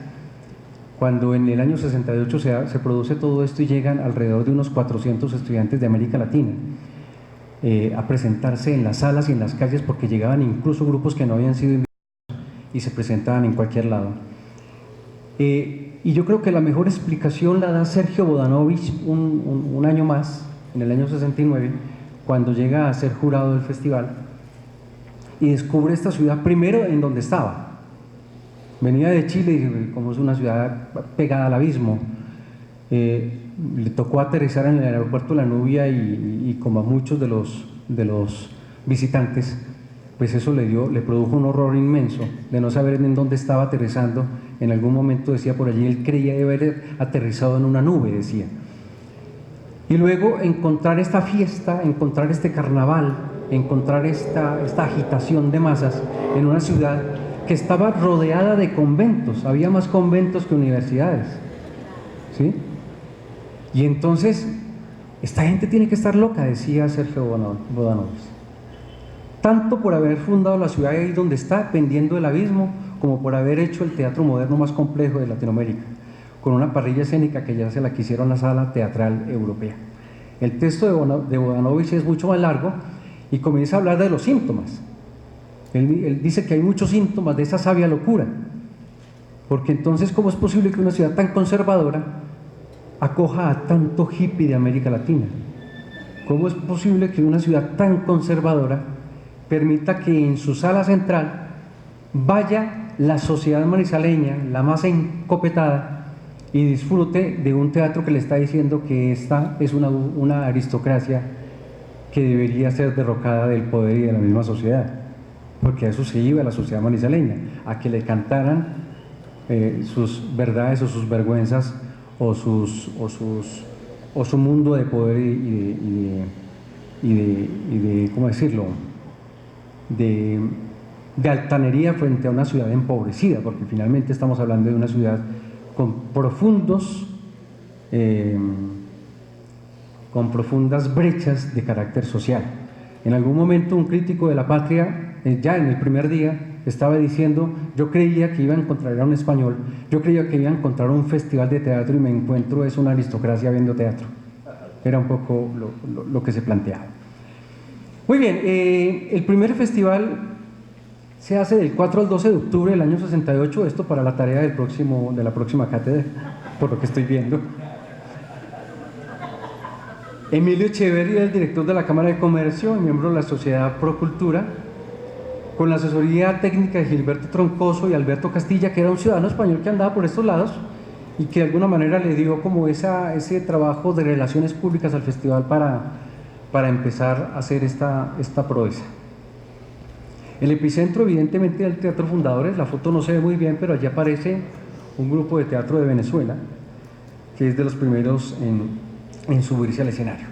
cuando en el año 68 se produce todo esto y llegan alrededor de unos 400 estudiantes de América Latina a presentarse en las salas y en las calles, porque llegaban incluso grupos que no habían sido invitados y se presentaban en cualquier lado. Y yo creo que la mejor explicación la da Sergio Bodanovich un año más, en el año 69, cuando llega a ser jurado del festival y descubre esta ciudad primero en donde estaba. Venía de Chile y como es una ciudad pegada al abismo, le tocó aterrizar en el aeropuerto de La Nubia y como a muchos de los visitantes, pues eso le produjo un horror inmenso de no saber en dónde estaba aterrizando. En algún momento decía por allí, él creía haber aterrizado en una nube, decía. Y luego encontrar esta fiesta, encontrar este carnaval, encontrar esta agitación de masas en una ciudad que estaba rodeada de conventos, había más conventos que universidades, ¿sí? Y entonces, esta gente tiene que estar loca, decía Sergio Bodanovich, tanto por haber fundado la ciudad ahí donde está, pendiendo del abismo, como por haber hecho el teatro moderno más complejo de Latinoamérica, con una parrilla escénica que ya se la quisieron la Sala Teatral Europea. El texto de Bodanovich es mucho más largo y comienza a hablar de los síntomas. Él dice que hay muchos síntomas de esa sabia locura, porque entonces, ¿cómo es posible que una ciudad tan conservadora acoja a tanto hippie de América Latina? ¿Cómo es posible que una ciudad tan conservadora permita que en su sala central vaya la sociedad manizaleña, la más encopetada, y disfrute de un teatro que le está diciendo que esta es una aristocracia que debería ser derrocada del poder y de la misma sociedad? Porque a eso se iba la sociedad manizaleña, a que le cantaran sus verdades o sus vergüenzas o sus o su mundo de poder y de ¿cómo decirlo?, de altanería frente a una ciudad empobrecida, porque finalmente estamos hablando de una ciudad con profundas brechas de carácter social. En algún momento un crítico de La Patria, ya en el primer día, estaba diciendo: yo creía que iba a encontrar, era un español, yo creía que iba a encontrar un festival de teatro y me encuentro es una aristocracia viendo teatro. Era un poco lo que se planteaba. Muy bien, el primer festival se hace del 4 al 12 de octubre del año 68, esto para la tarea de la próxima cátedra, por lo que estoy viendo. Emilio Echeverri, el director de la Cámara de Comercio y miembro de la Sociedad Procultura, con la asesoría técnica de Gilberto Troncoso y Alberto Castilla, que era un ciudadano español que andaba por estos lados y que de alguna manera le dio como ese trabajo de relaciones públicas al festival para empezar a hacer esta proeza. El epicentro evidentemente del Teatro Fundadores, la foto no se ve muy bien, pero allí aparece un grupo de teatro de Venezuela, que es de los primeros en subirse al escenario.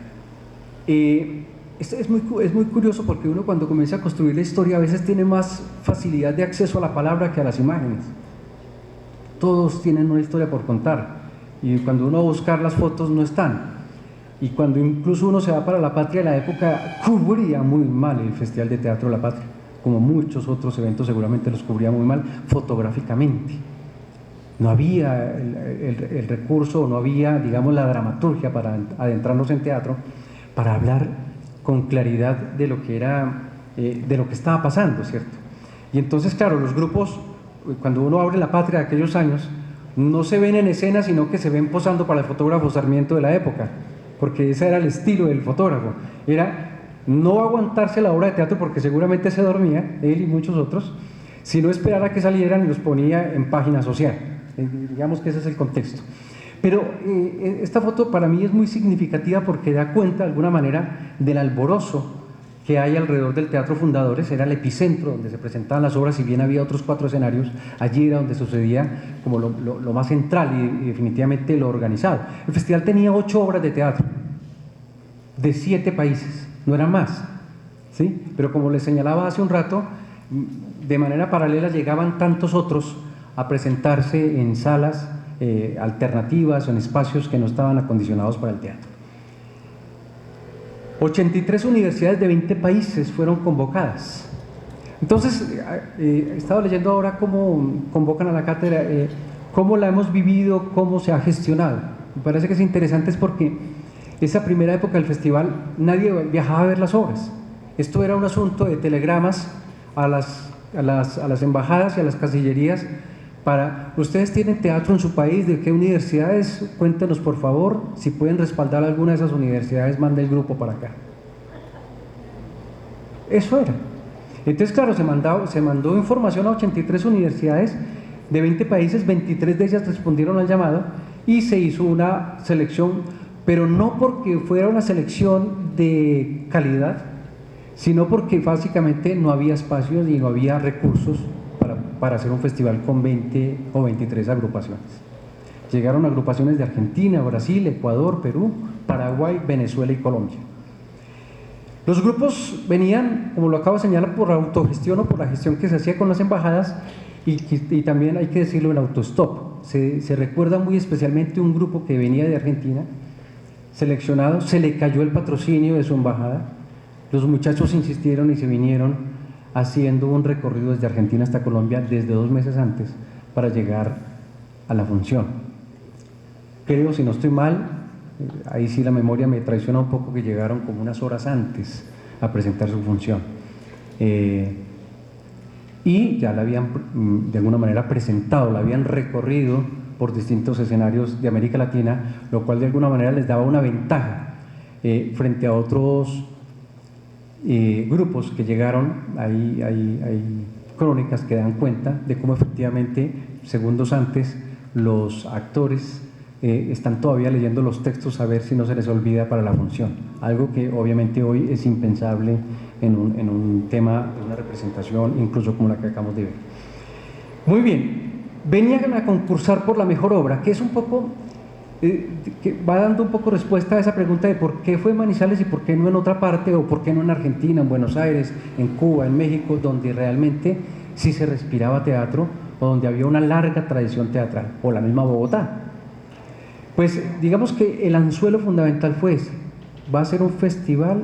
Esto es muy curioso porque uno cuando comienza a construir la historia a veces tiene más facilidad de acceso a la palabra que a las imágenes. Todos tienen una historia por contar y cuando uno va a buscar las fotos no están. Y cuando incluso uno se va para La Patria, en la época cubría muy mal el Festival de Teatro de La Patria, como muchos otros eventos seguramente los cubría muy mal fotográficamente. No había el recurso, no había, digamos, la dramaturgia para adentrarnos en teatro, para hablar con claridad de lo que estaba pasando, ¿cierto? Y entonces, claro, los grupos, cuando uno abre La Patria de aquellos años, no se ven en escena, sino que se ven posando para el fotógrafo Sarmiento de la época, porque ese era el estilo del fotógrafo, era no aguantarse la obra de teatro porque seguramente se dormía, él y muchos otros, sino esperar a que salieran y los ponía en página social. Digamos que ese es el contexto. Pero esta foto para mí es muy significativa porque da cuenta de alguna manera del alborozo que hay alrededor del Teatro Fundadores. Era el epicentro donde se presentaban las obras, si bien había otros 4 escenarios, allí era donde sucedía como lo más central y definitivamente lo organizado. El festival tenía 8 obras de teatro de 7 países, no eran más, ¿sí? Pero como les señalaba hace un rato, de manera paralela llegaban tantos otros a presentarse en salas alternativas o en espacios que no estaban acondicionados para el teatro. 83 universidades de 20 países fueron convocadas. Entonces, he estado leyendo ahora cómo convocan a la cátedra, cómo la hemos vivido, cómo se ha gestionado. Me parece que es interesante es porque esa primera época del festival nadie viajaba a ver las obras. Esto era un asunto de telegramas a las embajadas y a las cancillerías para: ustedes tienen teatro en su país, ¿de qué universidades? Cuéntenos por favor, si pueden respaldar alguna de esas universidades, mande el grupo para acá. Eso era. Entonces, claro, se mandó información a 83 universidades de 20 países, 23 de ellas respondieron al llamado y se hizo una selección, pero no porque fuera una selección de calidad, sino porque básicamente no había espacios y no había recursos para hacer un festival con 20 o 23 agrupaciones. Llegaron agrupaciones de Argentina, Brasil, Ecuador, Perú, Paraguay, Venezuela y Colombia. Los grupos venían, como lo acabo de señalar, por autogestión o por la gestión que se hacía con las embajadas y también hay que decirlo en autostop. Se recuerda muy especialmente un grupo que venía de Argentina, seleccionado, se le cayó el patrocinio de su embajada, los muchachos insistieron y se vinieron haciendo un recorrido desde Argentina hasta Colombia desde 2 meses antes para llegar a la función. Creo, si no estoy mal, ahí sí la memoria me traiciona un poco, que llegaron como unas horas antes a presentar su función. Y ya la habían de alguna manera presentado, la habían recorrido por distintos escenarios de América Latina, lo cual de alguna manera les daba una ventaja frente a otros grupos que llegaron. Hay crónicas que dan cuenta de cómo efectivamente segundos antes los actores están todavía leyendo los textos a ver si no se les olvida para la función, algo que obviamente hoy es impensable en un tema de una representación incluso como la que acabamos de ver. Muy bien, venían a concursar por la mejor obra, que es un poco que va dando un poco respuesta a esa pregunta de por qué fue Manizales y por qué no en otra parte, o por qué no en Argentina, en Buenos Aires, en Cuba, en México, donde realmente sí se respiraba teatro, o donde había una larga tradición teatral, o la misma Bogotá. Pues digamos que el anzuelo fundamental fue ese: va a ser un festival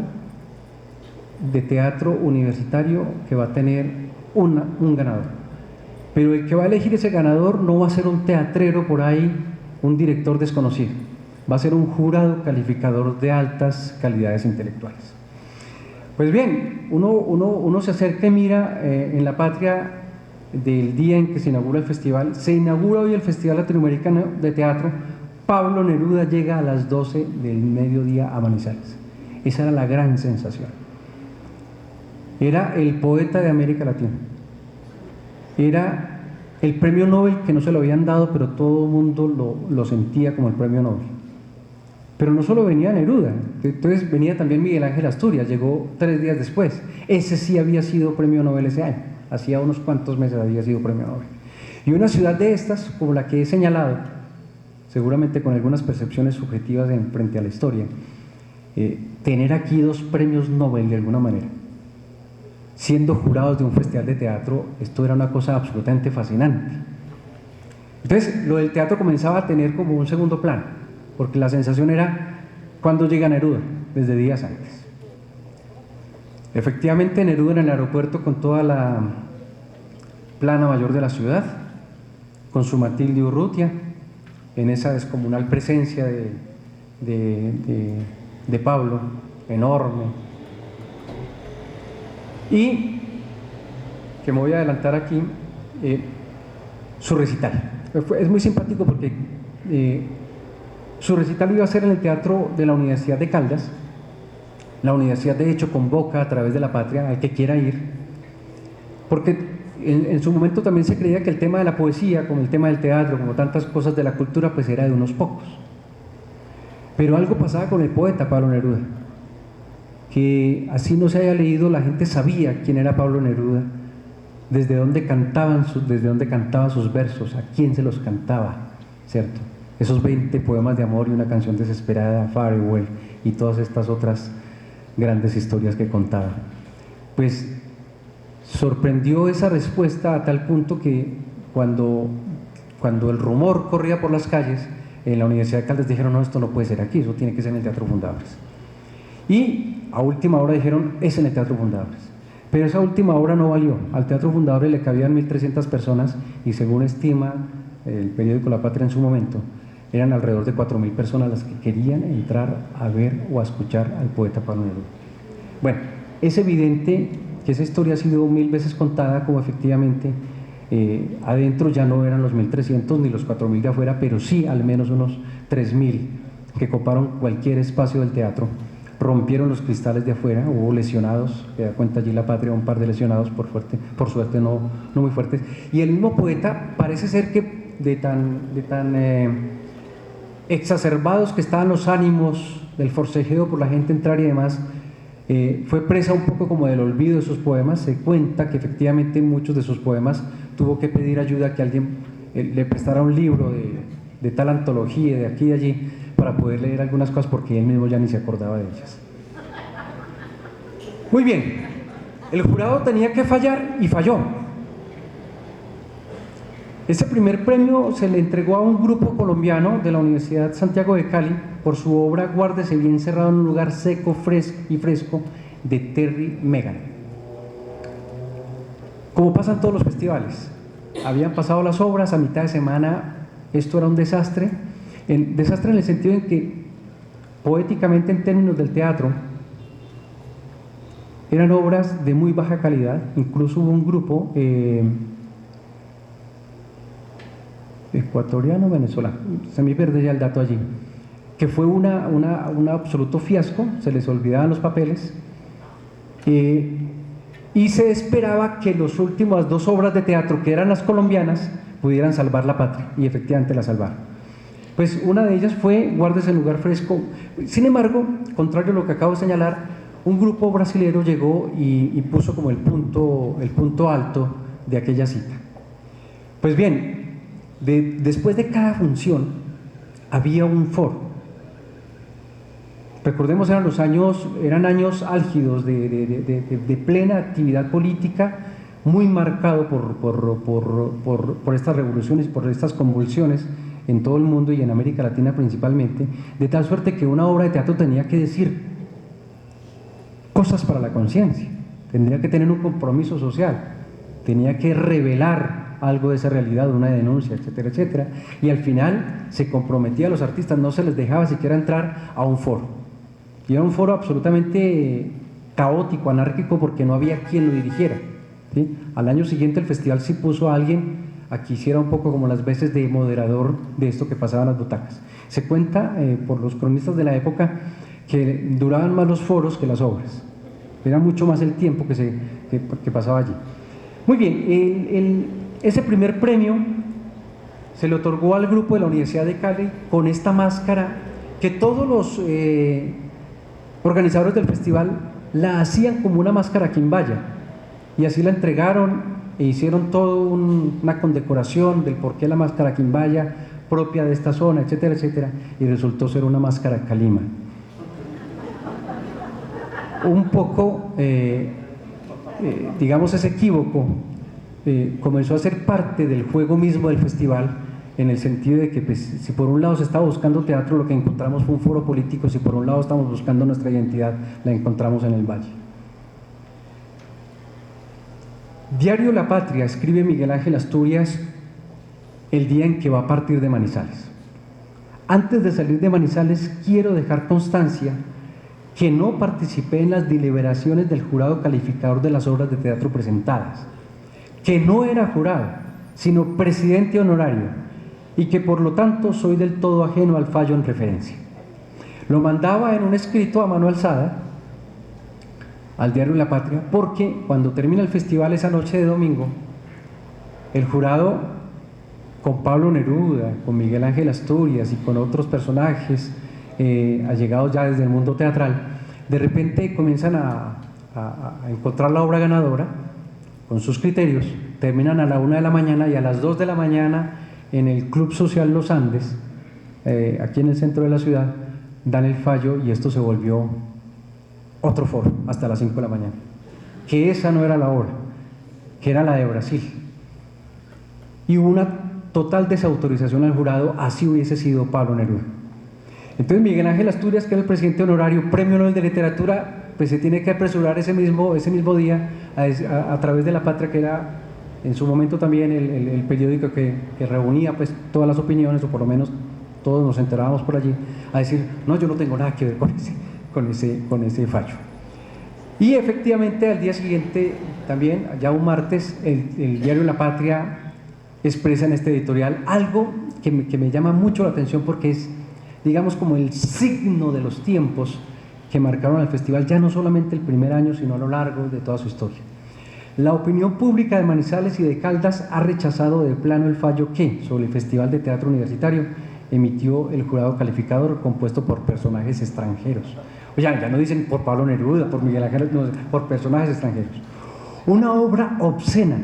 de teatro universitario que va a tener un ganador, pero el que va a elegir ese ganador no va a ser un teatrero por ahí, un director desconocido, va a ser un jurado calificador de altas calidades intelectuales. Pues bien, uno se acerca y mira en la patria del día en que se inaugura el festival. Se inaugura hoy el Festival Latinoamericano de Teatro. Pablo Neruda llega a las 12 del mediodía a Manizales. Esa era la gran sensación. Era el poeta de América Latina. Era el premio Nobel que no se lo habían dado, pero todo el mundo lo sentía como el premio Nobel. Pero no solo venía Neruda, entonces venía también Miguel Ángel Asturias, llegó 3 días después. Ese sí había sido premio Nobel ese año, hacía unos cuantos meses había sido premio Nobel. Y una ciudad de estas, como la que he señalado, seguramente con algunas percepciones subjetivas frente a la historia, tener aquí 2 premios Nobel de alguna manera, siendo jurados de un festival de teatro, esto era una cosa absolutamente fascinante. Entonces, lo del teatro comenzaba a tener como un segundo plano, porque la sensación era ¿cuándo llega Neruda? Desde días antes. Efectivamente, Neruda en el aeropuerto con toda la plana mayor de la ciudad, con su Matilde Urrutia, en esa descomunal presencia de Pablo, enorme. Y, que me voy a adelantar aquí, su recital. Es muy simpático porque su recital iba a ser en el Teatro de la Universidad de Caldas. La universidad de hecho convoca a través de La Patria al que quiera ir, porque en su momento también se creía que el tema de la poesía, como el tema del teatro, como tantas cosas de la cultura, pues era de unos pocos. Pero algo pasaba con el poeta Pablo Neruda, que así no se haya leído, la gente sabía quién era Pablo Neruda, desde dónde cantaba sus versos, a quién se los cantaba, ¿cierto? Esos 20 poemas de amor y una canción desesperada, Farewell, y todas estas otras grandes historias que contaba. Pues sorprendió esa respuesta a tal punto que cuando el rumor corría por las calles, en la Universidad de Caldas dijeron: no, esto no puede ser aquí, eso tiene que ser en el Teatro Fundadores. Y a última hora dijeron: es en el Teatro Fundadores. Pero esa última hora no valió. Al Teatro Fundadores le cabían 1.300 personas y, según estima el periódico La Patria en su momento, eran alrededor de 4.000 personas las que querían entrar a ver o a escuchar al poeta Pablo Neruda. Bueno, es evidente que esa historia ha sido 1000 veces contada, como efectivamente adentro ya no eran los 1.300 ni los 4.000 de afuera, pero sí al menos unos 3.000 que coparon cualquier espacio del teatro, rompieron los cristales de afuera, hubo lesionados, que da cuenta allí La Patria, un par de lesionados, por suerte no muy fuertes, y el mismo poeta parece ser que de tan exacerbados que estaban los ánimos del forcejeo por la gente entrar y demás, fue presa un poco como del olvido de sus poemas. Se cuenta que efectivamente en muchos de sus poemas tuvo que pedir ayuda, a que alguien le prestara un libro de tal antología, de aquí y de allí, para poder leer algunas cosas, porque él mismo ya ni se acordaba de ellas. Muy bien, el jurado tenía que fallar y falló. Ese primer premio se le entregó a un grupo colombiano de la Universidad Santiago de Cali por su obra Guárdese bien cerrado en un lugar seco, fresco, de Terry Megan. Como pasan todos los festivales, habían pasado las obras, a mitad de semana esto era un desastre. Desastre en el sentido en que, poéticamente, en términos del teatro, eran obras de muy baja calidad. Incluso hubo un grupo ecuatoriano, venezolano, se me pierde ya el dato allí, que fue un absoluto fiasco, se les olvidaban los papeles, y se esperaba que las últimas 2 obras de teatro, que eran las colombianas, pudieran salvar La Patria, y efectivamente la salvaron. Pues una de ellas fue Guárdese en lugar fresco. Sin embargo, contrario a lo que acabo de señalar, un grupo brasilero llegó y puso como el punto alto de aquella cita. Pues bien, después de cada función, había un foro. Recordemos, eran años álgidos de plena actividad política, muy marcado por estas revoluciones, por estas convulsiones en todo el mundo y en América Latina principalmente, de tal suerte que una obra de teatro tenía que decir cosas para la conciencia, tendría que tener un compromiso social, tenía que revelar algo de esa realidad, una denuncia, etcétera, etcétera, y al final se comprometía a los artistas, no se les dejaba siquiera entrar a un foro. Y era un foro absolutamente caótico, anárquico, porque no había quien lo dirigiera, ¿sí? Al año siguiente el festival sí puso a alguien a que hiciera un poco como las veces de moderador de esto que pasaba en las butacas. Se cuenta por los cronistas de la época que duraban más los foros que las obras, era mucho más el tiempo que pasaba allí. Muy bien, ese primer premio se le otorgó al grupo de la Universidad de Cali con esta máscara que todos los organizadores del festival la hacían como una máscara quimbaya, y así la entregaron e hicieron toda una condecoración del por qué la máscara quimbaya propia de esta zona, etcétera, etcétera, y resultó ser una máscara calima. Un poco, digamos, ese equívoco comenzó a ser parte del juego mismo del festival, en el sentido de que pues, si por un lado se estaba buscando teatro, lo que encontramos fue un foro político; si por un lado estamos buscando nuestra identidad, la encontramos en el Valle. Diario La Patria, escribe Miguel Ángel Asturias el día en que va a partir de Manizales. Antes de salir de Manizales quiero dejar constancia que no participé en las deliberaciones del jurado calificador de las obras de teatro presentadas, que no era jurado, sino presidente honorario, y que por lo tanto soy del todo ajeno al fallo en referencia. Lo mandaba en un escrito a mano alzada al diario La Patria, porque cuando termina el festival esa noche de domingo, el jurado, con Pablo Neruda, con Miguel Ángel Asturias y con otros personajes allegados ya desde el mundo teatral, de repente comienzan a encontrar la obra ganadora con sus criterios. Terminan a la 1 de la mañana y a las 2 de la mañana en el Club Social Los Andes, aquí en el centro de la ciudad, dan el fallo, y esto se volvió otro foro hasta las 5 de la mañana, que esa no era la obra, que era la de Brasil, y hubo una total desautorización al jurado, así hubiese sido Pablo Neruda. Entonces Miguel Ángel Asturias, que era el presidente honorario, premio Nobel de Literatura, pues se tiene que apresurar ese mismo día a través de La Patria, que era en su momento también el periódico que reunía pues todas las opiniones, o por lo menos todos nos enterábamos por allí, a decir: no, yo no tengo nada que ver con ese fallo. Y efectivamente al día siguiente, también ya un martes, el diario La Patria expresa en este editorial algo que me llama mucho la atención, porque es, digamos, como el signo de los tiempos que marcaron al festival, ya no solamente el primer año, sino a lo largo de toda su historia. La opinión pública de Manizales y de Caldas ha rechazado de plano el fallo que, sobre el Festival de Teatro Universitario, emitió el jurado calificador compuesto por personajes extranjeros. O sea, ya no dicen por Pablo Neruda, por Miguel Ángel, no, por personajes extranjeros. Una obra obscena,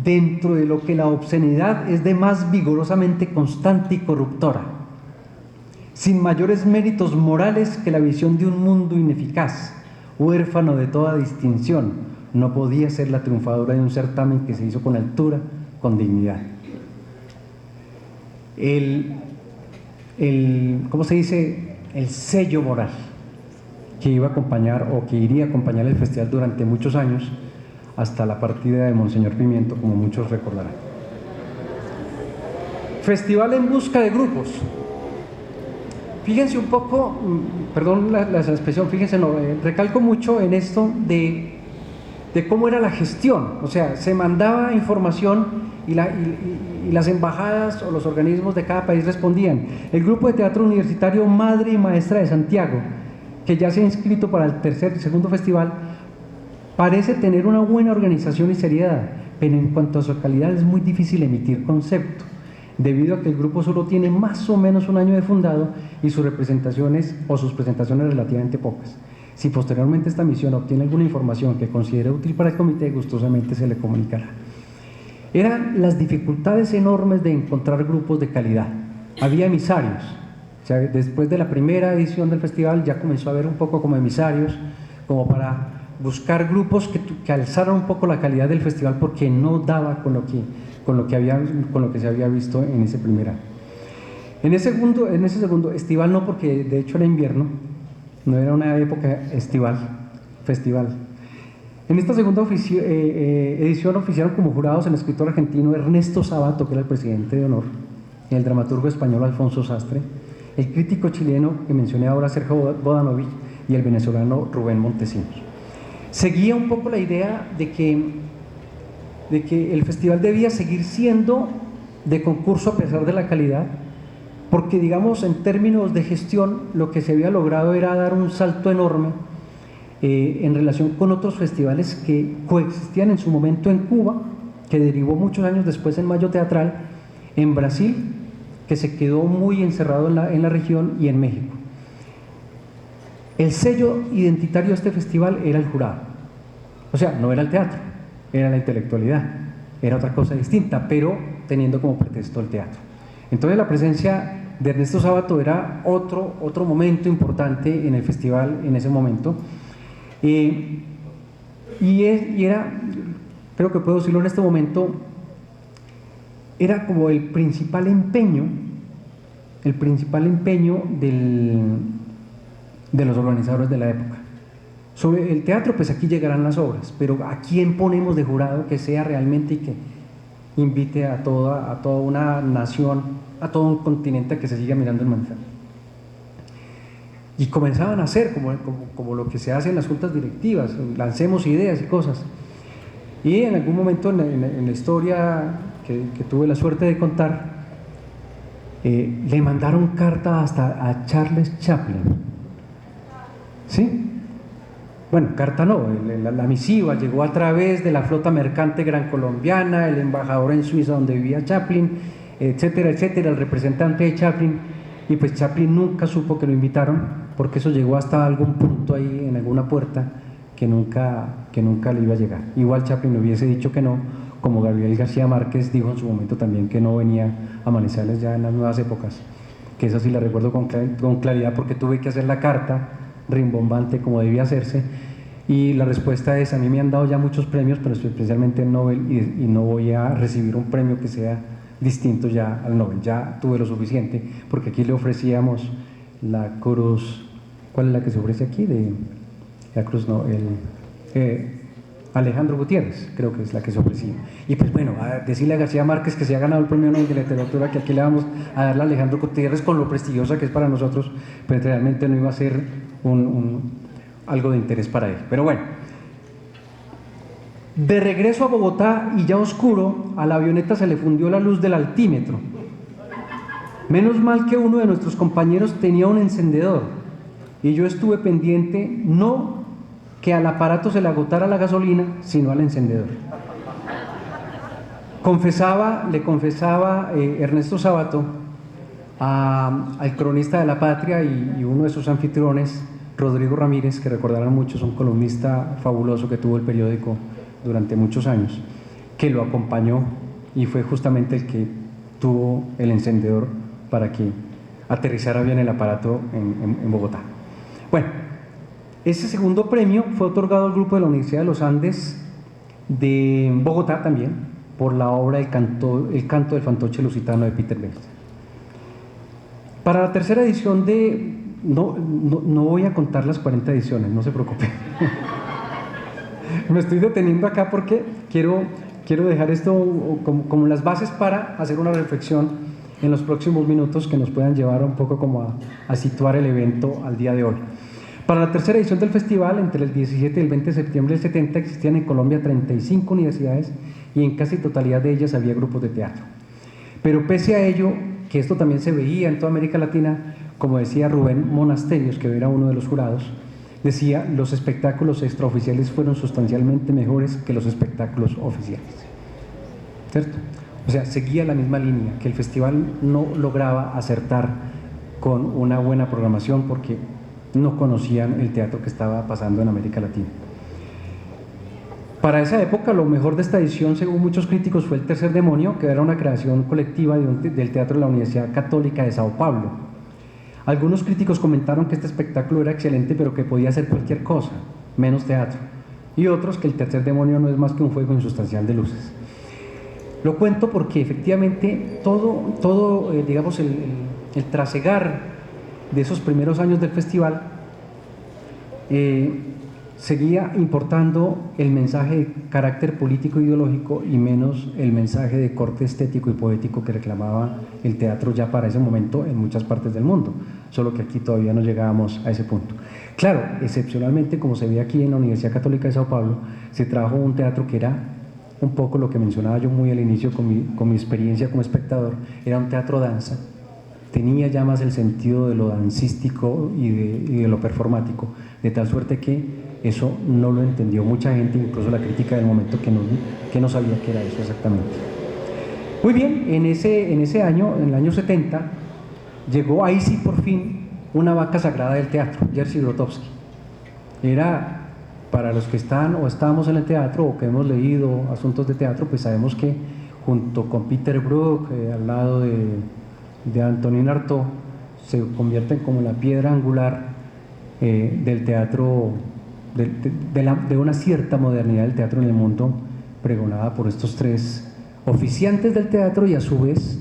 dentro de lo que la obscenidad es de más vigorosamente constante y corruptora, sin mayores méritos morales que la visión de un mundo ineficaz, huérfano de toda distinción, no podía ser la triunfadora de un certamen que se hizo con altura, con dignidad. ¿Cómo se dice? El sello moral que iba a acompañar, o que iría a acompañar el festival durante muchos años, hasta la partida de Monseñor Pimiento, como muchos recordarán. Festival en busca de grupos. Fíjense un poco, perdón la expresión, fíjense, recalco mucho en esto de cómo era la gestión. O sea, se mandaba información y las embajadas o los organismos de cada país respondían. El grupo de teatro universitario Madre y Maestra de Santiago, que ya se ha inscrito para el segundo festival, parece tener una buena organización y seriedad, pero en cuanto a su calidad es muy difícil emitir concepto, debido a que el grupo solo tiene más o menos un año de fundado y sus presentaciones relativamente pocas. Si posteriormente esta misión obtiene alguna información que considere útil para el comité, gustosamente se le comunicará. Eran las dificultades enormes de encontrar grupos de calidad. Había emisarios, sea, después de la primera edición del festival ya comenzó a haber un poco como emisarios, como para buscar grupos que alzaran un poco la calidad del festival porque no daba con lo que se había visto en ese primer año. En ese segundo estival no, porque de hecho era invierno, no era una época festival. En esta segunda edición oficiaron como jurados el escritor argentino Ernesto Sabato, que era el presidente de honor, el dramaturgo español Alfonso Sastre, el crítico chileno que mencioné ahora Sergio Bodanovich y el venezolano Rubén Montesinos. Seguía un poco la idea de que el festival debía seguir siendo de concurso a pesar de la calidad, porque digamos en términos de gestión lo que se había logrado era dar un salto enorme en relación con otros festivales que coexistían en su momento en Cuba, que derivó muchos años después en Mayo Teatral, en Brasil, que se quedó muy encerrado en la región, y en México. El sello identitario de este festival era el jurado, o sea, no era el teatro, era la intelectualidad, era otra cosa distinta, pero teniendo como pretexto el teatro. Entonces la presencia de Ernesto Sabato era otro momento importante en el festival en ese momento, y era, creo que puedo decirlo en este momento, era como el principal empeño de los organizadores de la época. Sobre el teatro, pues aquí llegarán las obras, pero ¿a quién ponemos de jurado que sea realmente y que invite a toda una nación, a todo un continente a que se siga mirando el manzano? Y comenzaban a hacer como lo que se hace en las juntas directivas, lancemos ideas y cosas. Y en algún momento en la historia que tuve la suerte de contar, le mandaron carta hasta a Charles Chaplin. ¿Sí? Bueno, carta no, la misiva llegó a través de la flota mercante gran colombiana, el embajador en Suiza donde vivía Chaplin, etcétera, etcétera, el representante de Chaplin, y pues Chaplin nunca supo que lo invitaron, porque eso llegó hasta algún punto ahí en alguna puerta que nunca le iba a llegar. Igual Chaplin le hubiese dicho que no, como Gabriel García Márquez dijo en su momento también que no venía a Manizales ya en las nuevas épocas, que eso sí la recuerdo con claridad porque tuve que hacer la carta rimbombante como debía hacerse, y la respuesta es: a mí me han dado ya muchos premios, pero especialmente el Nobel, y no voy a recibir un premio que sea distinto ya al Nobel, ya tuve lo suficiente, porque aquí le ofrecíamos la cruz. ¿Cuál es la que se ofrece aquí? La cruz, no, Alejandro Gutiérrez, creo que es la que se ofrecía. Y pues bueno, a decirle a García Márquez que se ha ganado el premio Nobel de Literatura, que aquí le vamos a darle a Alejandro Gutiérrez, con lo prestigiosa que es para nosotros, pues realmente no iba a ser algo de interés para él. Pero bueno, de regreso a Bogotá y ya oscuro, a la avioneta se le fundió la luz del altímetro. Menos mal que uno de nuestros compañeros tenía un encendedor, y yo estuve pendiente no que al aparato se le agotara la gasolina, sino al encendedor. Le confesaba Ernesto Sabato al cronista de La Patria y uno de sus anfitriones, Rodrigo Ramírez, que recordarán muchos, un columnista fabuloso que tuvo el periódico durante muchos años, que lo acompañó y fue justamente el que tuvo el encendedor para que aterrizara bien el aparato en Bogotá. Bueno, ese segundo premio fue otorgado al grupo de la Universidad de los Andes de Bogotá también, por la obra El canto del fantoche lusitano de Peter Bells. Para la tercera edición no voy a contar las 40 ediciones, no se preocupen. Me estoy deteniendo acá porque quiero dejar esto como las bases para hacer una reflexión en los próximos minutos que nos puedan llevar un poco como a situar el evento al día de hoy. Para la tercera edición del festival, entre el 17 y el 20 de septiembre del 70, existían en Colombia 35 universidades y en casi totalidad de ellas había grupos de teatro. Pero pese a ello, que esto también se veía en toda América Latina, como decía Rubén Monasterios, que era uno de los jurados, decía: los espectáculos extraoficiales fueron sustancialmente mejores que los espectáculos oficiales. ¿Cierto? O sea, seguía la misma línea, que el festival no lograba acertar con una buena programación porque no conocían el teatro que estaba pasando en América Latina. Para esa época, lo mejor de esta edición, según muchos críticos, fue El Tercer Demonio, que era una creación colectiva del Teatro de la Universidad Católica de Sao Paulo. Algunos críticos comentaron que este espectáculo era excelente, pero que podía ser cualquier cosa, menos teatro. Y otros que el tercer demonio no es más que un juego insustancial de luces. Lo cuento porque efectivamente todo digamos, el trasegar de esos primeros años del festival seguía importando el mensaje de carácter político e ideológico y menos el mensaje de corte estético y poético que reclamaba el teatro ya para ese momento en muchas partes del mundo, solo que aquí todavía no llegábamos a ese punto. Claro, excepcionalmente, como se ve aquí en la Universidad Católica de Sao Paulo, se trajo un teatro que era un poco lo que mencionaba yo muy al inicio con mi experiencia como espectador, era un teatro danza, tenía ya más el sentido de lo dancístico y de lo performático, de tal suerte que eso no lo entendió mucha gente, incluso la crítica del momento que no sabía qué era eso exactamente. Muy bien, en ese año, en el año 70, llegó ahí sí por fin una vaca sagrada del teatro, Jerzy Grotowski. Era, para los que están o estábamos en el teatro o que hemos leído asuntos de teatro, pues sabemos que junto con Peter Brook, al lado de Antonin Artaud, se convierten como la piedra angular del teatro, de una cierta modernidad del teatro en el mundo, pregonada por estos tres oficiantes del teatro y a su vez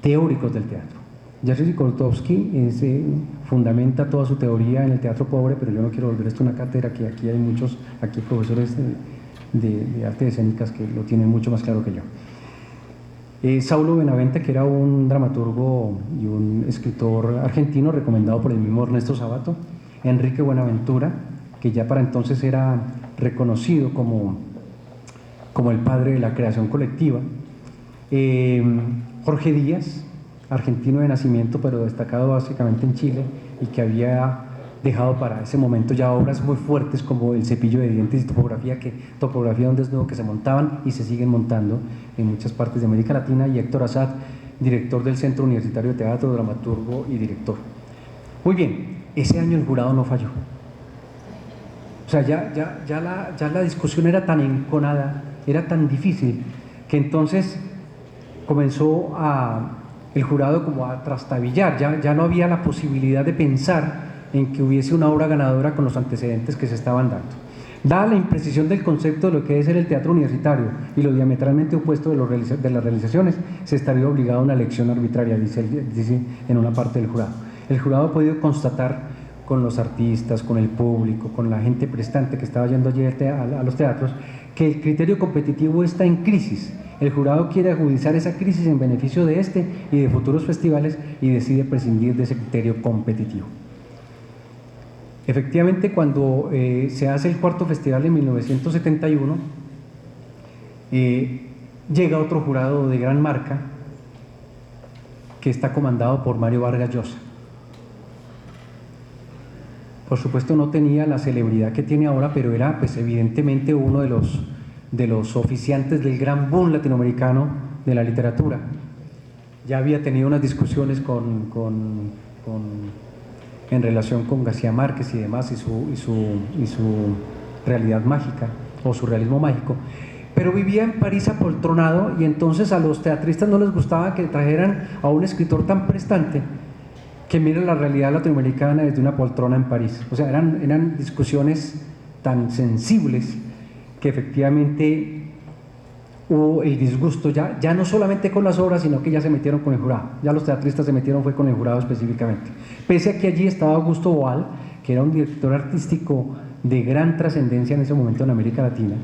teóricos del teatro. Jerzy Grotowski fundamenta toda su teoría en el teatro pobre, pero yo no quiero volver esto una cátedra, que aquí hay muchos profesores de artes escénicas que lo tienen mucho más claro que yo. Saulo Benavente, que era un dramaturgo y un escritor argentino recomendado por el mismo Ernesto Sabato. Enrique Buenaventura, que ya para entonces era reconocido como el padre de la creación colectiva. Jorge Díaz, argentino de nacimiento, pero destacado básicamente en Chile, y que había dejado para ese momento ya obras muy fuertes como El cepillo de dientes y Topografía de un desnudo, que se montaban y se siguen montando en muchas partes de América Latina, y Héctor Assad, director del Centro Universitario de Teatro, dramaturgo y director. Muy bien, ese año el jurado no falló. O sea, ya la discusión era tan enconada, era tan difícil, que entonces comenzó el jurado como a trastabillar, ya no había la posibilidad de pensar en que hubiese una obra ganadora con los antecedentes que se estaban dando. Dada la imprecisión del concepto de lo que debe ser el teatro universitario y lo diametralmente opuesto de las realizaciones, se estaría obligado a una elección arbitraria, dice en una parte del jurado. El jurado ha podido constatar con los artistas, con el público, con la gente prestante que estaba yendo allí a los teatros, que el criterio competitivo está en crisis. El jurado quiere agudizar esa crisis en beneficio de este y de futuros festivales y decide prescindir de ese criterio competitivo. Efectivamente, cuando se hace el cuarto festival en 1971, llega otro jurado de gran marca que está comandado por Mario Vargas Llosa. Por supuesto no tenía la celebridad que tiene ahora, pero era pues evidentemente uno de los oficiantes del gran boom latinoamericano de la literatura. Ya había tenido unas discusiones en relación con García Márquez y demás, y su realidad mágica o su realismo mágico, pero vivía en París apoltronado, y entonces a los teatristas no les gustaba que trajeran a un escritor tan prestante que mira la realidad latinoamericana desde una poltrona en París. O sea, eran discusiones tan sensibles que efectivamente hubo el disgusto ya no solamente con las obras, sino que ya se metieron con el jurado. Ya los teatristas se metieron fue con el jurado específicamente. Pese a que allí estaba Augusto Boal, que era un director artístico de gran trascendencia en ese momento en América Latina,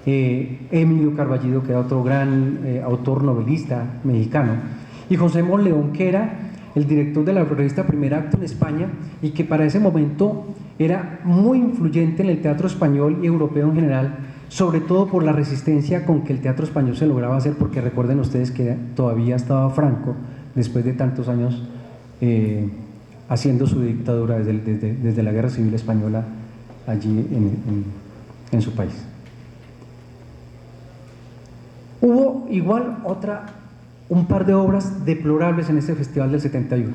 Emilio Carballido, que era otro gran autor novelista mexicano, y José Monleón, que era el director de la revista Primer Acto en España, y que para ese momento era muy influyente en el teatro español y europeo en general, sobre todo por la resistencia con que el teatro español se lograba hacer, porque recuerden ustedes que todavía estaba Franco, después de tantos años haciendo su dictadura desde la Guerra Civil Española allí en su país. Hubo igual un par de obras deplorables en ese festival del 71.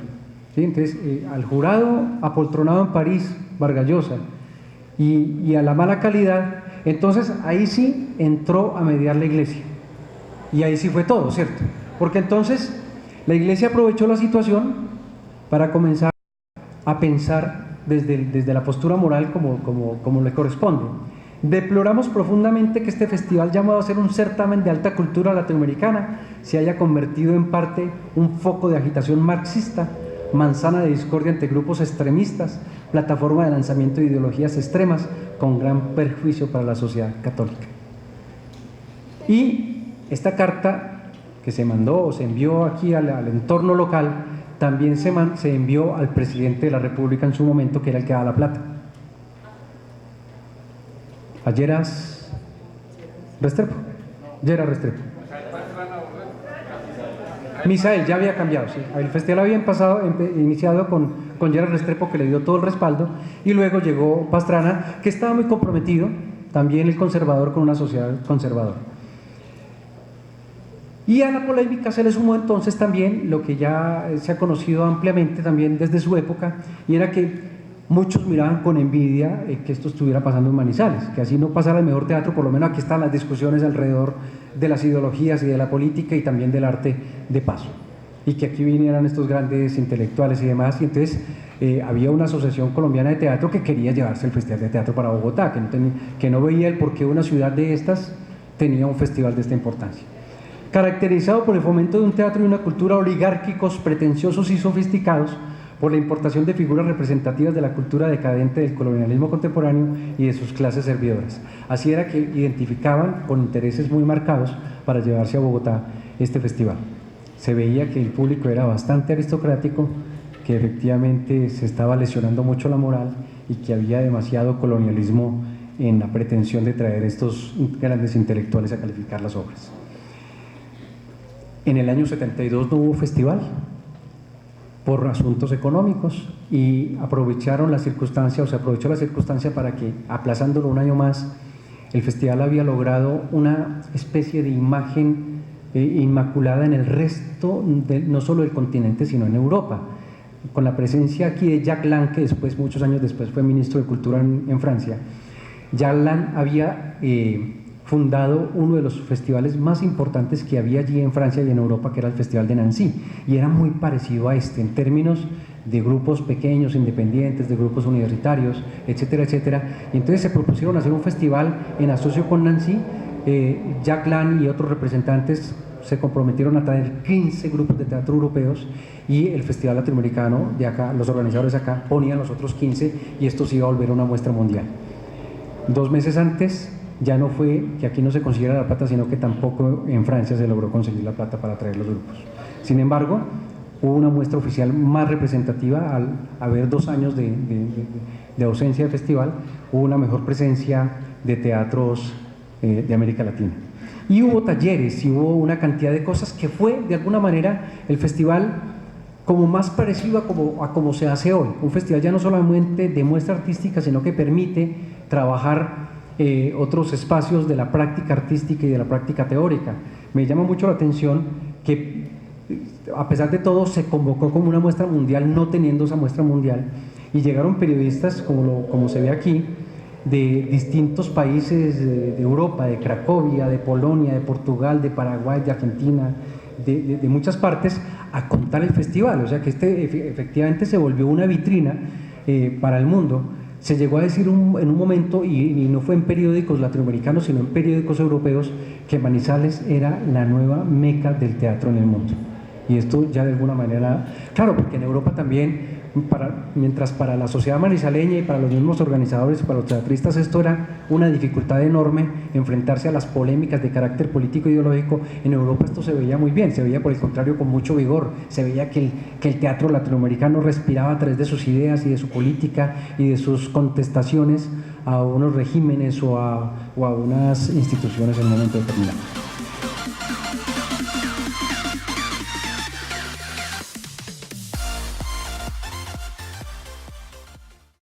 ¿Sí? Entonces, al jurado apoltronado en París, Vargas Llosa, y a la mala calidad, entonces ahí sí entró a mediar la iglesia. Y ahí sí fue todo, ¿cierto? Porque entonces la iglesia aprovechó la situación para comenzar a pensar desde la postura moral como le corresponde. Deploramos profundamente que este festival, llamado a ser un certamen de alta cultura latinoamericana, se haya convertido en parte un foco de agitación marxista, manzana de discordia entre grupos extremistas, plataforma de lanzamiento de ideologías extremas con gran perjuicio para la sociedad católica. Y esta carta que se mandó o se envió aquí al entorno local también se envió al presidente de la República en su momento, que era el que daba la plata, a Gerard Restrepo. Misael ya había cambiado, sí. El festival había iniciado con Gerard Restrepo, que le dio todo el respaldo, y luego llegó Pastrana, que estaba muy comprometido, también el conservador, con una sociedad conservadora. Y a la polémica se le sumó entonces también lo que ya se ha conocido ampliamente también desde su época, y era que muchos miraban con envidia que esto estuviera pasando en Manizales, que así no pasara el mejor teatro. Por lo menos aquí están las discusiones alrededor de las ideologías y de la política y también del arte de paso, y que aquí vinieran estos grandes intelectuales y demás. Y entonces había una asociación colombiana de teatro que quería llevarse el Festival de Teatro para Bogotá, que no veía el por qué una ciudad de estas tenía un festival de esta importancia. Caracterizado por el fomento de un teatro y una cultura oligárquicos, pretenciosos y sofisticados, por la importación de figuras representativas de la cultura decadente del colonialismo contemporáneo y de sus clases servidoras. Así era que identificaban con intereses muy marcados para llevarse a Bogotá este festival. Se veía que el público era bastante aristocrático, que efectivamente se estaba lesionando mucho la moral y que había demasiado colonialismo en la pretensión de traer estos grandes intelectuales a calificar las obras. En el año 72 no hubo festival por asuntos económicos, y aprovecharon la circunstancia, o se aprovechó la circunstancia para que, aplazándolo un año más, el festival había logrado una especie de imagen inmaculada en el resto, no solo del continente, sino en Europa, con la presencia aquí de Jacques Lang, que después, muchos años después, fue ministro de Cultura en Francia. Jacques Lang había fundado uno de los festivales más importantes que había allí en Francia y en Europa, que era el Festival de Nancy, y era muy parecido a este en términos de grupos pequeños, independientes, de grupos universitarios, etcétera, etcétera. Y entonces se propusieron hacer un festival en asocio con Nancy. Jacques Lang y otros representantes se comprometieron a traer 15 grupos de teatro europeos, y el Festival Latinoamericano de acá, los organizadores de acá, ponían los otros 15, y esto se iba a volver una muestra mundial. 2 meses antes, ya no fue que aquí no se consiguiera la plata, sino que tampoco en Francia se logró conseguir la plata para traer los grupos. Sin embargo, hubo una muestra oficial más representativa. Al haber 2 años de ausencia de festival, hubo una mejor presencia de teatros de América Latina. Y hubo talleres, y hubo una cantidad de cosas que fue, de alguna manera, el festival como más parecido a como se hace hoy. Un festival ya no solamente de muestra artística, sino que permite trabajar otros espacios de la práctica artística y de la práctica teórica. Me llama mucho la atención que, a pesar de todo, se convocó como una muestra mundial, no teniendo esa muestra mundial, y llegaron periodistas, como se ve aquí, de distintos países de Europa, de Cracovia, de Polonia, de Portugal, de Paraguay, de Argentina, de muchas partes, a contar el festival. O sea que efectivamente se volvió una vitrina para el mundo. Se llegó a decir en un momento, y no fue en periódicos latinoamericanos, sino en periódicos europeos, que Manizales era la nueva meca del teatro en el mundo. Y esto ya de alguna manera, claro, porque en Europa también, mientras para la sociedad manizaleña y para los mismos organizadores y para los teatristas esto era una dificultad enorme, enfrentarse a las polémicas de carácter político e ideológico, en Europa esto se veía muy bien, se veía por el contrario con mucho vigor, se veía que el teatro latinoamericano respiraba a través de sus ideas y de su política y de sus contestaciones a unos regímenes o a unas instituciones en un momento determinado.